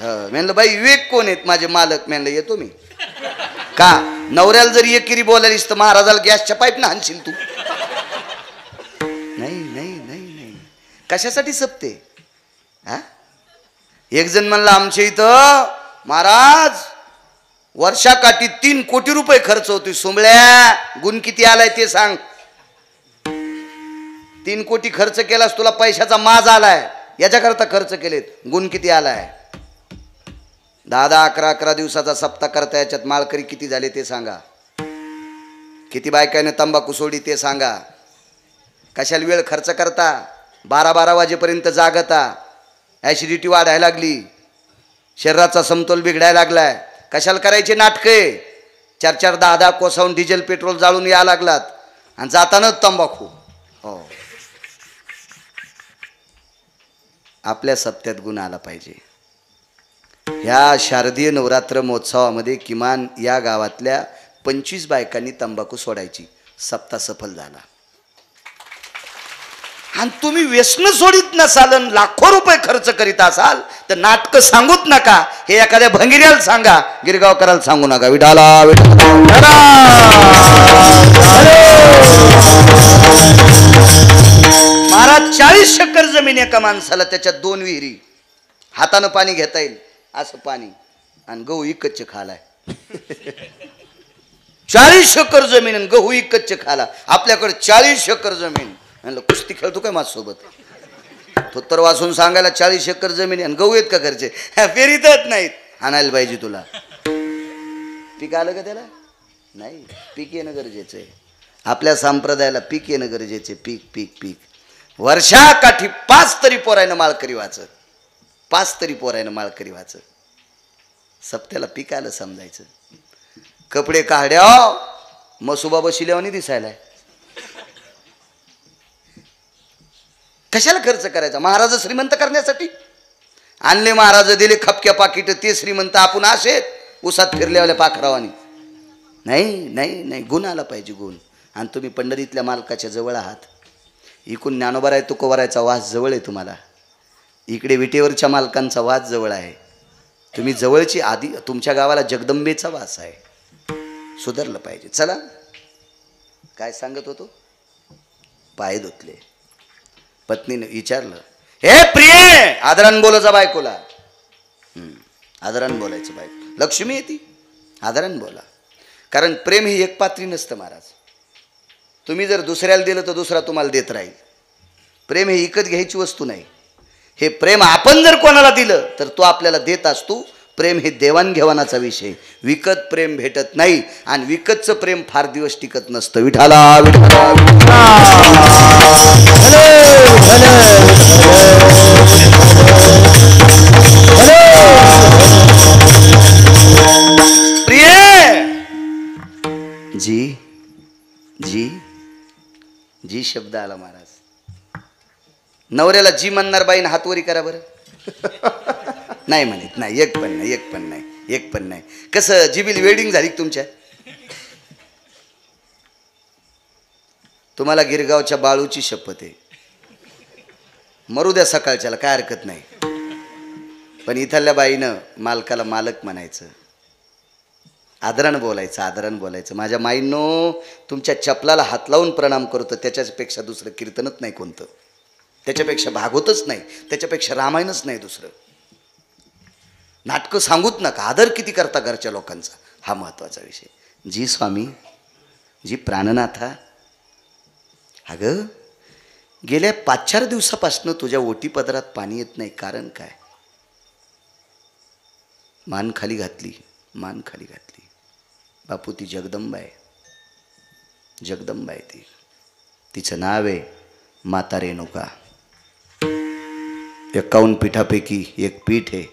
म्हणलं बाई, विवेक कोण आहेत माझे मालक? म्हणलं येतो मी. का नवऱ्याला जर एकेरी बोलायलीस तर महाराजाला गॅसच्या पाईपनं हाणशील तू. नाही नाही नाही नाही, कशासाठी सपते? हा, एक जण म्हणला, आमच्या इथं महाराज वर्षाकाठी 3 कोटी रुपये खर्च होतोय. सोंबळ्या, गुण किती आलाय ते सांग. 3 कोटी खर्च केलास, तुला पैशाचा माज आलाय, याच्याकरता खर्च केलेत. गुण किती आलाय? 10-10, 11-11 दिवसाचा सप्ताह करता, याच्यात माळकरी किती झाले ते सांगा. किती बायकाने तंबाखू सोडी ते सांगा. कशाला वेळ खर्च करता? 12-12 वाजेपर्यंत जागता. ॲसिडिटी वाढायला लागली, शरीराचा समतोल बिघडायला लागलाय. कशाला करायचे नाटके? 4-4, 10-10 कोसावून डिझेल पेट्रोल जाळून या लागलात, आणि जाताना तंबाखू. हो, आपल्या सप्त्यात गुण आला पाहिजे. ह्या शारदीय नवरात्र महोत्सवामध्ये किमान या गावातल्या 25 बायकांनी तंबाखू सोडायची. सप्ताह सफल झाला. आणि तुम्ही व्यसन सोडित नसाल, लाखो रुपये खर्च करीत असाल, तर नाटकं सांगूच नका. हे एखाद्या भंगिऱ्याला सांगा, गिरगावकराला सांगू नका. विठाला महाराज, 40 एकर जमीन एका माणसाला, त्याच्यात 2 विहिरी. हातानं पाणी घेता येईल असं पाणी, आणि गहू इकच्चे खालाय. 40 एकर जमीन आणि गहू इकच्चे खाला. आपल्याकडे 40 एकर जमीन. म्हणलं कुस्ती खेळतो काय माझ्यासोबत? थोत्तर वाचून सांगायला 40 एकर जमीन आणि गहू आहेत का घरचे? फेरीतच नाहीत. आणायला पाहिजे तुला. पीक आलं का त्याला? नाही, पीक येणं गरजेचं आहे. आपल्या संप्रदायाला पीक येणं गरजेचं आहे. पीक पीक पीक. वर्षाकाठी 5 तरी पोरायनं माळकरी वाचत, 5 तरी पोरायनं माळकरी वाचत. सप्त्याला पीक आलं समजायचं. कपडे काढ्या मसुबा बशिल्यावानी दिसायला. कशाला खर्च करायचा? महाराज श्रीमंत करण्यासाठी आणले. महाराज दिले खपक्या पाकिट, ते श्रीमंत. आपण असेत उसात फिरल्यावाल्या पाखरावानी. नाही नाही नाही, गुण आला पाहिजे, गुण. आणि तुम्ही पंढरीतल्या मालकाच्या जवळ आहात. इकडून ज्ञानोबा आहे तुकोबारायचा वास जवळ आहे तुम्हाला. इकडे विटेवरच्या मालकांचा वास जवळ आहे. तुम्ही जवळची. आधी तुमच्या गावाला जगदंबेचा वास आहे. सुधारलं पाहिजे. चला, काय सांगत होतो? पाय धुतले. पत्नीने विचारलं, हे प्रिय, आदरान बोलायचा बायकोला. आदरान बोलायचं बायको. लक्ष्मी आहे ती, आदरान बोला. कारण प्रेम ही एक पात्री नसतं महाराज. तुम्ही जर दुसऱ्याला दिलं तर दुसरा तुम्हाला देत राहील. प्रेम हे विकत घ्यायची वस्तू नाही. हे प्रेम आपण जर कोणाला दिलं तर तो आपल्याला देत असतो. प्रेम हे देवाणघेवाणाचा विषय. विकत प्रेम भेटत नाही. आणि विकतचं प्रेम फार दिवस टिकत नसतं. विठाला प्रिय जी जी जी शब्द आला महाराज. नवऱ्याला जी म्हणणार बाईन हातवरी करा बरं. नाही म्हणत नाही. एक पण नाही, एक पण नाही, एक पण नाही. कसं जिबील वेडिंग झाली तुमच्या? तुम्हाला गिरगावच्या बाळूची शपथ आहे. मरू द्या सकाळच्याला, काय हरकत नाही. पण इथल्या बाईनं मालकाला मालक म्हणायचं. आदरानं बोलायचं, आदरानं बोलायचं. माझ्या माईंनो, तुमच्या चपलाला हात लावून प्रणाम करतो. त्याच्यापेक्षा दुसरं कीर्तनच नाही कोणतं. त्याच्यापेक्षा भागवतच नाही. त्याच्यापेक्षा रामायणच नाही दुसरं. नाटकं सांगूच नका. आदर किती करता घरच्या लोकांचा, हा महत्त्वाचा विषय. जी स्वामी, जी प्राणनाथा, अगं गेल्या 5-4 दिवसापासून तुझ्या ओटीपदरात पाणी येत नाही. कारण काय? मान खाली घातली, मान खाली घातली. बापू, ती जगदंबा आहे. जगदंबा आहे ती. तिचं नाव आहे माता रेणुका. 51 पीठापैकी एक पीठ आहे.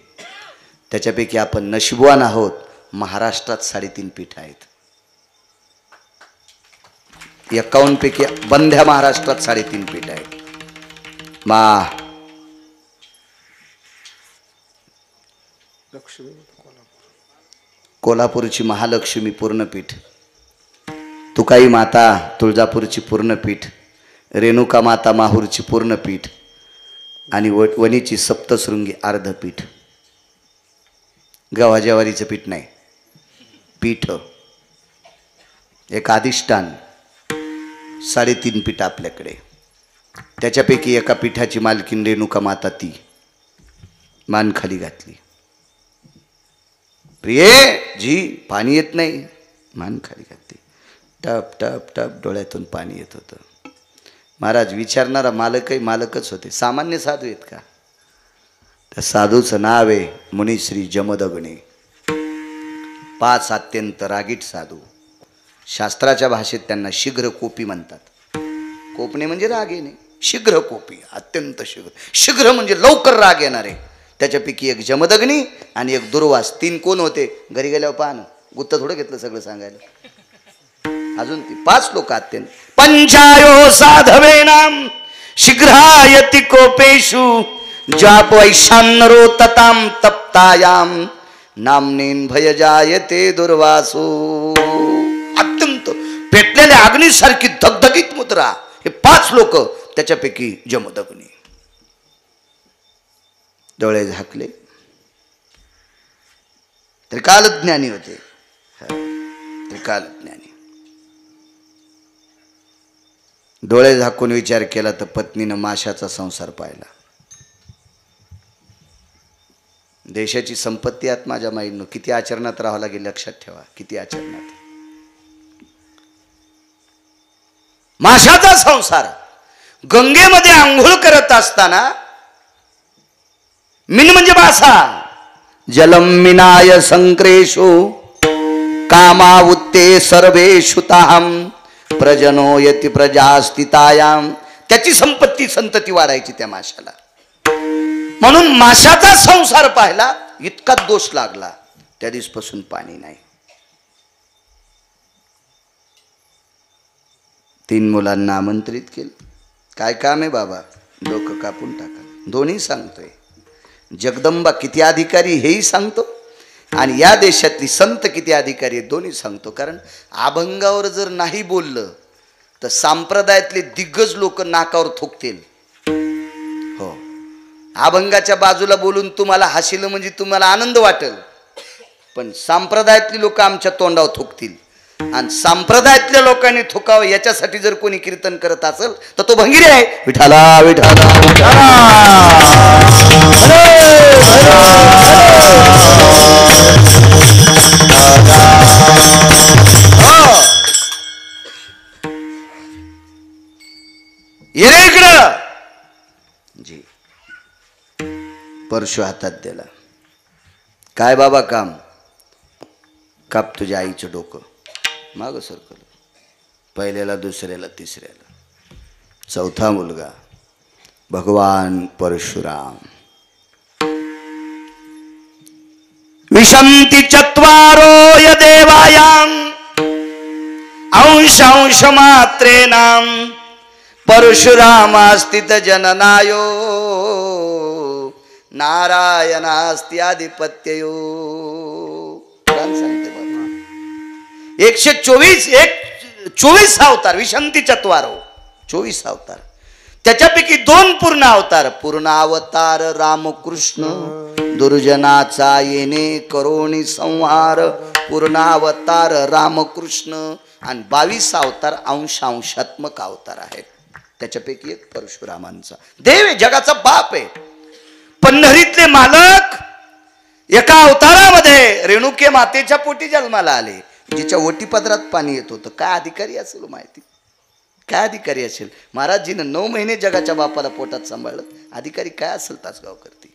त्याच्यापैकी आपण नशिबवान आहोत. महाराष्ट्रात 3.5 पीठ आहेत. 51 पैकी बंध्या महाराष्ट्रात 3.5 पीठ आहेत. कोल्हापूरची महालक्ष्मी पूर्णपीठ, तुकाई माता तुळजापूरची पूर्णपीठ, रेणुका माता माहूरची पूर्णपीठ आणि वणीची सप्तशृंगी अर्धपीठ. गव्हा ज्वारीचं पीठ नाही, पीठ. एक अधिष्ठान. 3.5 पीठ आपल्याकडे. त्याच्यापैकी एका पीठाची मालकीन रेणुका माता. ती मान खाली घातली. प्रिय जी, पाणी येत नाही. मान खाली घातली. टप टप टप डोळ्यातून पाणी येत होतं. महाराज, विचारणारा मालकही मालकच होते. सामान्य साधू आहेत का? त्या साधूचं नाव आहे मुनिश्री जमदग्नी. 5 अत्यंत रागीट साधू. शास्त्राच्या भाषेत त्यांना शीघ्र कोपी म्हणतात. कोपणे म्हणजे राग येणे. शीघ्र कोपी, अत्यंत शीघ्र. शीघ्र म्हणजे लवकर राग येणारे. त्याच्यापैकी एक जमदग्नी आणि एक दुर्वास. 3 कोण होते? घरी गेल्यावर पाहणं. गुत्त थोडं घेतलं सगळं सांगायला. अजून ती 5 लोक अत्यंत. पंचायो साधवेनाम शीघ्रायति कोपेषु जाप वैशान्नरो तताम तप्तायाम नामनेन भय जायते दुर्वासो. अत्यंत पेटलेल्या अग्नीसारखी धगधगीत मुद्रा. हे 5 लोक. त्याच्यापैकी जमदग्नी. डोळे झाकले. त्रिकालज्ञानी होते. त्रिकालज्ञानी. डोळे झाकून विचार केला तर पत्नीनं माशाचा संसार पाहिला. देशाची संपत्ती आत माझ्या माईंनो. किती आचरणात राहावं लागेल लक्षात ठेवा. किती आचरणात. माशाचा संसार. गंगेमध्ये आंघोळ करत असताना मिन म्हणजे मासा. जलम मिनाय संक्रेशो कामावुत्ते सर्वेषु ताहं प्रजनो यति प्रजास्थितायाम. त्याची संपत्ती संतती वाढायची त्या माशाला. म्हणून माशाचा संसार पाहिला, इतका दोष लागला, त्या दिवसपासून पाणी नाही. 3 मुलांना आमंत्रित केलं. काय काम आहे बाबा? डोकं कापून टाका. दोन्ही सांगतोय. जगदंबा किती अधिकारी हेही सांगतो, आणि या देशातली संत किती अधिकारी आहेत दोन्ही सांगतो. कारण अभंगावर जर नाही बोललं तर संप्रदायातले दिग्गज लोक नाकावर थुकतील. हो, अभंगाच्या बाजूला बोलून तुम्हाला हसिलं म्हणजे तुम्हाला आनंद वाटेल, पण संप्रदायातली लोक आमच्या तोंडावर थुकतील. आणि संप्रदायातल्या लोकांनी थुकावं याच्यासाठी जर कोणी कीर्तन करत असेल तर तो भंगिरी आहे. विठाला विठाला ये रे इकडं. जी परशु हातात दिला. काय बाबा काम? काप तुझ्या आईचं डोकं. माग सरकल. पहिल्याला, दुसऱ्याला, तिसऱ्याला. 4था मुलगा भगवान परशुराम. विशंती चत्वारो य देवायाम अंश मात्रेणाम परशुरामास्तित जननायो नारायणास्ति आधिपत्ययो. सांगते बाबा 124 अवतार. विशंती चत्वारो 24 अवतार. त्याच्यापैकी 2 पूर्ण अवतार. पूर्ण अवतार रामकृष्ण दुर्जनाचा येणे करोणी संहार. पूर्ण अवतार रामकृष्ण. आणि 22 अवतार अंशात्मक अवतार आहेत. त्याच्यापैकी एक परशुरामांचा. देव आहे, जगाचा बाप आहे. पंढरीतले मालक एका अवतारामध्ये रेणुके मातेच्या पोटी जन्माला आले, जिच्या ओटीपदरात पाणी येत होतं. काय अधिकारी असेल माहिती? काय अधिकारी असेल? महाराजजीनं 9 महिने जगाच्या बापाला पोटात सांभाळलं. अधिकारी काय असेल तासगाव करते.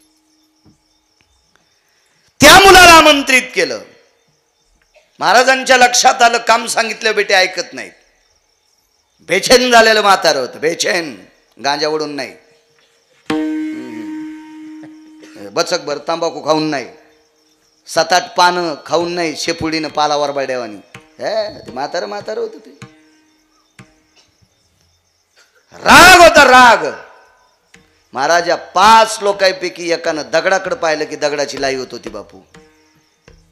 त्या मुलाला आमंत्रित केलं. महाराजांच्या लक्षात आलं, काम सांगितलं बेटे ऐकत नाहीत. बेचैन झालेलं म्हातारं होतं. बेचैन, गांजा ओढून नाही, बचक भर तांबाखू खाऊन नाही, 7-8 पानं खाऊन नाही, शेपुडीनं पालावर बड्यावानी. हे म्हातारं होतं ते. राग होता, राग. महाराजा 5 लोकांपैकी एकानं दगडाकडे पाहिलं की दगडाची लाई होत होती. बापू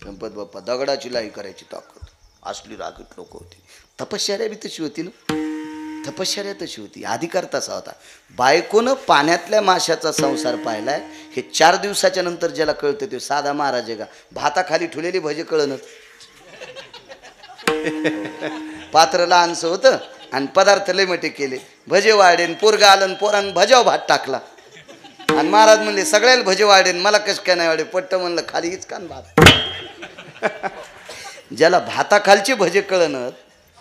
गणपत बाप्पा दगडाची लाई करायची ताकद. असली रागीट लोक होती. तपश्चर्या बी तशी होती ना. तपश्चर्या तशी होती. अधिकार तसा होता. बायकोनं पाण्यातल्या माशाचा संसार पाहिलाय हे 4 दिवसाच्या नंतर ज्याला कळतं ते साधा महाराज आहे का? भाताखाली ठेवलेली भजे कळणं. पात्र लहानसं होतं आणि पदार्थ लय मोठे केले. भजे वाढेन, पोरगा आलं, पोरान भजाव भात टाकला. आणि महाराज म्हणले सगळ्याला भजे वाढेन, मला कस काय नाही वाढे? पट्ट म्हणलं खाली हीच कान भात. ज्याला भाताखालचे भजे कळणं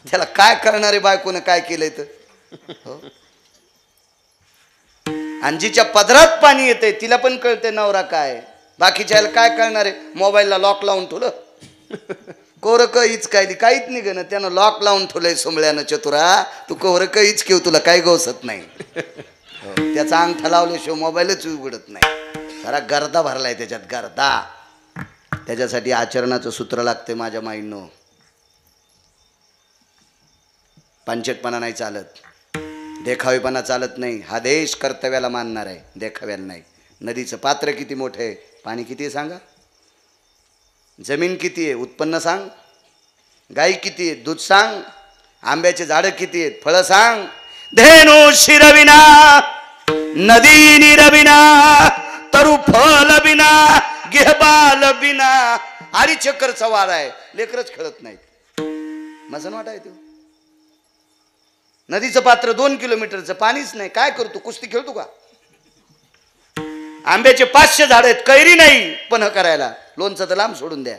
त्याला काय करणारे बायकोनं काय केलंय तर. हो, आणि जिच्या पदरात पाणी येते तिला पण कळते नवरा काय. बाकीच्याला काय कळणार आहे? मोबाईलला लॉक लावून ठेवलं. कोरक हीच कायली काहीच निघ ना. त्यानं लॉक लावून ठेवलंय सोमळ्यानं. चतुरा तू कोरक हीच घेऊ, तुला काही गोसत नाही. त्याचा अंगठा लावल्याशिवाय मोबाईलच उघडत नाही. जरा गर्दा भरलाय त्याच्यात, गर्दा. त्याच्यासाठी आचरणाचं सूत्र लागते माझ्या माईंनो. पंचटपणा नाही चालत, देखावेपणा चालत नाही. हा देश कर्तव्याला मानणार आहे, देखाव्याला नाही. नदीचं पात्र किती मोठं आहे, पाणी किती आहे सांगा. जमीन किती आहे, उत्पन्न सांग. गाई किती आहे, दूध सांग. आंब्याचे झाडं किती आहेत, फळं सांग. धेनु शिरविना नदी निरविना तरु फल बिना गेहबाल बिना. आरी चक्करचा वार आहे, लेकरच खेळत नाहीत. मसन वाटाय तो. नदीचं पात्र 2 किलोमीटरचं, पाणीच नाही. काय करतो, कुस्ती खेळतो का? आंब्याचे 500 झाड आहेत, कैरी नाही पन्ह करायला. लोणचं तर लांब सोडून द्या,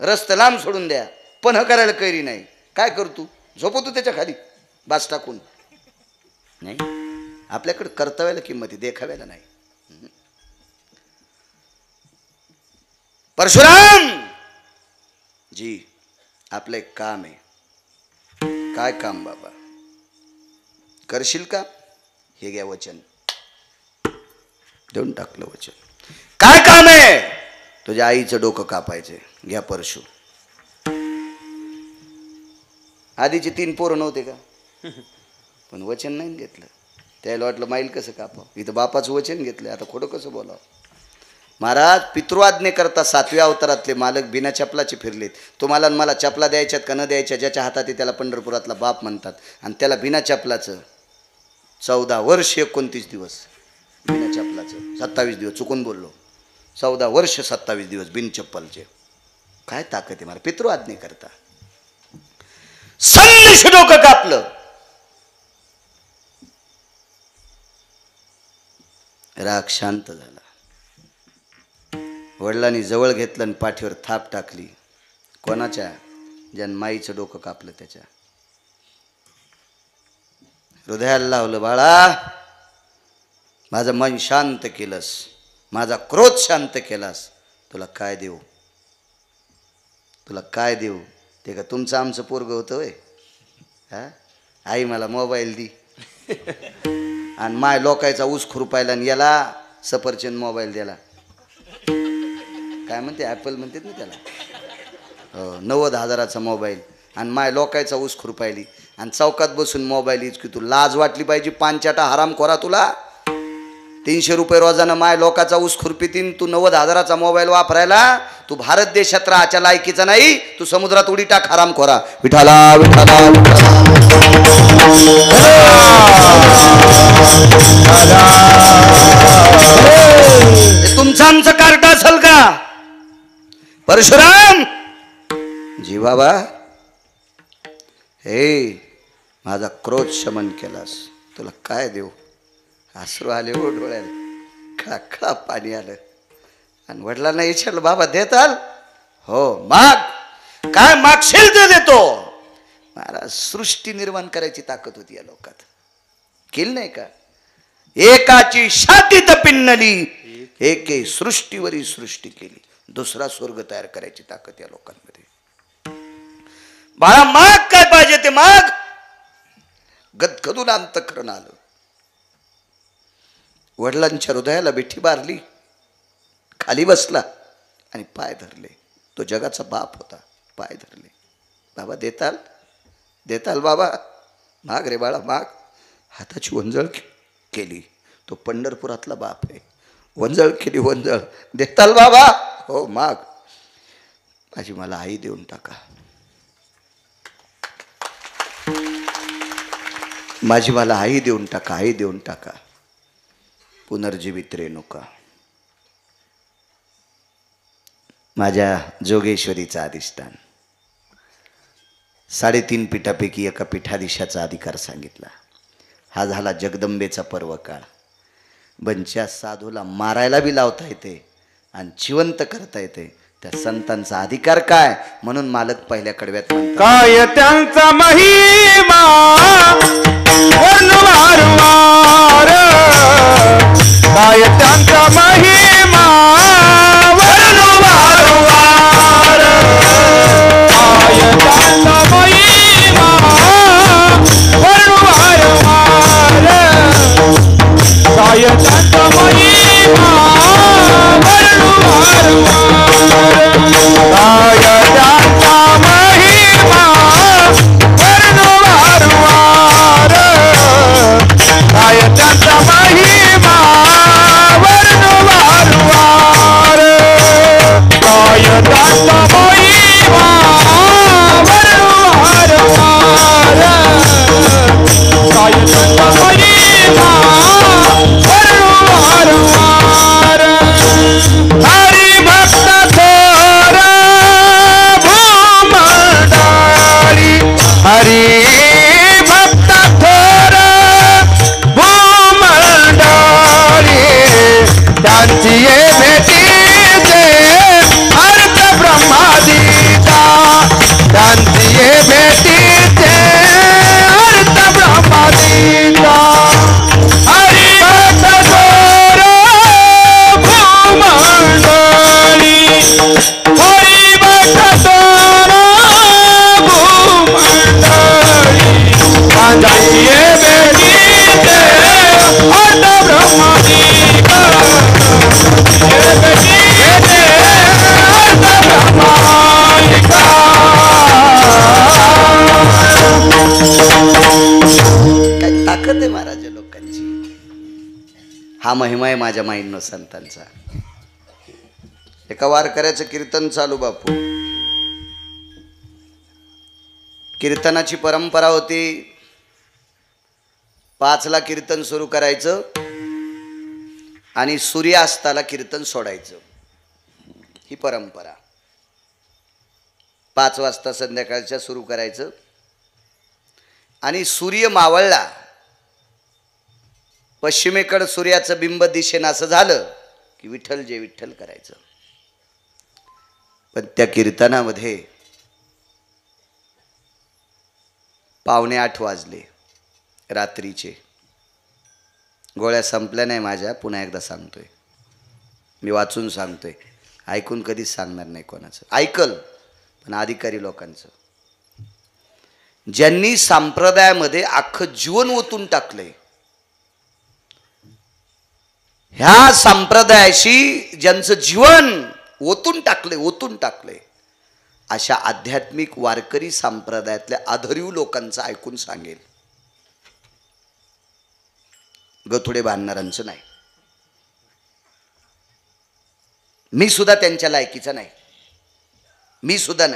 रस तर लांब सोडून द्या, पन्ह करायला कैरी नाही. काय करतो, झोपवतो त्याच्या खाली बास टाकून. नाही, आपल्याकडे कर्तव्याला किंमत आहे, देखाव्याला नाही. परशुराम जी आपलं एक काम आहे. काय काम बाबा? करशील का? हे घ्या वचन. देऊन टाकलं वचन. काय काम आहे? तुझ्या आईचं डोकं कापायचे. घ्या परशू. आधीचे 3 पोरं नव्हते का? पण वचन नाही घेतलं. त्याला वाटलं माईल कसं कापावं. इथं बापाचं वचन घेतलं. आता खोटं कसं बोलावं? महाराज पितृआज्ञे करता 7व्या अवतारातले मालक बिना चपलाचे फिरलेत. तुम्हाला मला चपला द्यायच्यात का न द्यायच्या? ज्याच्या हातात आहे त्याला पंढरपुरातला बाप म्हणतात. आणि त्याला बिना चपलाचं 14 वर्ष 29 दिवस बिना चपलाचं. 27 दिवस चुकून बोललो. 14 वर्ष 27 दिवस बिन चप्पलचे. काय ताकद आहे मला पितृआज्ञे करता. संदेश डोकं कापलं. राग शांत झाला. वडिलांनी जवळ घेतलं आणि पाठीवर थाप टाकली. कोणाच्या? ज्यानं माईचं डोकं कापलं त्याच्या. हृदयाला लावलं. बाळा, माझं मन शांत केलंस, माझा क्रोध शांत केलास. तुला काय देऊ? तुला काय देऊ? ते का तुमचं आमचं पोरगं होतं होय? हा, आई मला मोबाईल दी आणि माय लोकायचा ऊस खुरपायला आणि याला सफरचंद मोबाईल द्याला. काय म्हणते? ॲपल म्हणतात ना त्याला. 90,000चा मोबाईल आणि माय लोकायचा ऊस खुरपायली आणि चौकात बसून मोबाईल यूज की. तू लाज वाटली पाहिजे. 5 हराम खोरा तुला. 300 रुपये रोजानं माय लोकाचा ऊस खुरपीतीन. तू 90,000चा मोबाईल वापरायला. तू भारत देशात राहायच्या लायकीचा नाही. तू समुद्रात उडी टाक हराम खोरा. विठाला विठाला तुमचं आमचं कार्ट असेल का? परशुराम जी बाबा, हे माझा क्रोध शमन केलास. तुला काय देऊ? अश्रू आले हो डोळ्याला. खळा पाणी आलं. आणि वडिलांना विचारलं, बाबा देताल? हो. माग. काय मागशील ते देतो. महाराज सृष्टी निर्माण करायची ताकद होती या लोकात. केली नाही का? एकाची छातीत पिन्नली, एके सृष्टीवरी सृष्टी केली. दुसरा स्वर्ग तयार करायची ताकद या लोकांमध्ये. बाळा माग. काय पाहिजे ते माग. गदगदून अंतःकरण आलं. वडिलांच्या हृदयाला बिठी बारली. खाली बसला आणि पाय धरले. तो जगाचा बाप होता. पाय धरले. बाबा देताल? देताल बाबा? माग रे बाळा माग. हाताची वंजळ केली. तो पंढरपुरातला बाप आहे. वंजळ केली वंजळ. देताल बाबा? हो माग. माझी मला आई देऊन टाका. माझी मला आई देऊन टाका. आई देऊन टाका. पुनर्जीवित रेणुका. माझ्या जोगेश्वरीचं अधिष्ठान. 3.5 पीठापैकी एका पीठाधीशाचा अधिकार सांगितला. हा झाला जगदंबेचा पर्व काळ. बंच्या साधूला मारायला बी लावता येते आणि जिवंत करता येते. त्या संतांचा अधिकार काय? म्हणून मालक पहिल्या कडव्यात म्हणतात, काय त्यांचा महिमा वारंवार, काय त्यांचा महिमा वारंवार, काय त्यांचा महिमा वारंवार, काय त्यांचा महिमा वारंवार, काय त्यांचा महिमा वारंवार, काय त्यांचा महिमा वारंवार. हा महिमा आहे माझ्या माईंनो संतांचा. एका वारकऱ्याचं कीर्तन चालू बापू. कीर्तनाची परंपरा होती. 5ला कीर्तन सुरू करायचं आणि सूर्यास्ताला कीर्तन सोडायचं. ही परंपरा. 5 वाजता संध्याकाळच्या सुरू करायचं आणि सूर्य मावळला, पश्चिमेकडं सूर्याचं बिंब दिशेनं असं झालं की विठ्ठल जे विठ्ठल करायचं. पण त्या कीर्तनामध्ये 7:45 वाजले रात्रीचे. गोळ्या संपल्या नाही माझ्या. पुन्हा एकदा सांगतोय, मी वाचून सांगतोय, ऐकून कधीच सांगणार नाही कोणाचं. ऐकल पण अधिकारी लोकांचं, ज्यांनी संप्रदायामध्ये अख्खं जीवन ओतून टाकलंय, ह्या संप्रदायाशी ज्यांचं जीवन ओतून टाकलंय अशा आध्यात्मिक वारकरी संप्रदायातल्या आधरीव लोकांचं ऐकून सांगेल. गथुडे बांधणाऱ्यांचं नाही. मी सुद्धा त्यांच्या लायकीचा नाही. मी सुद्धा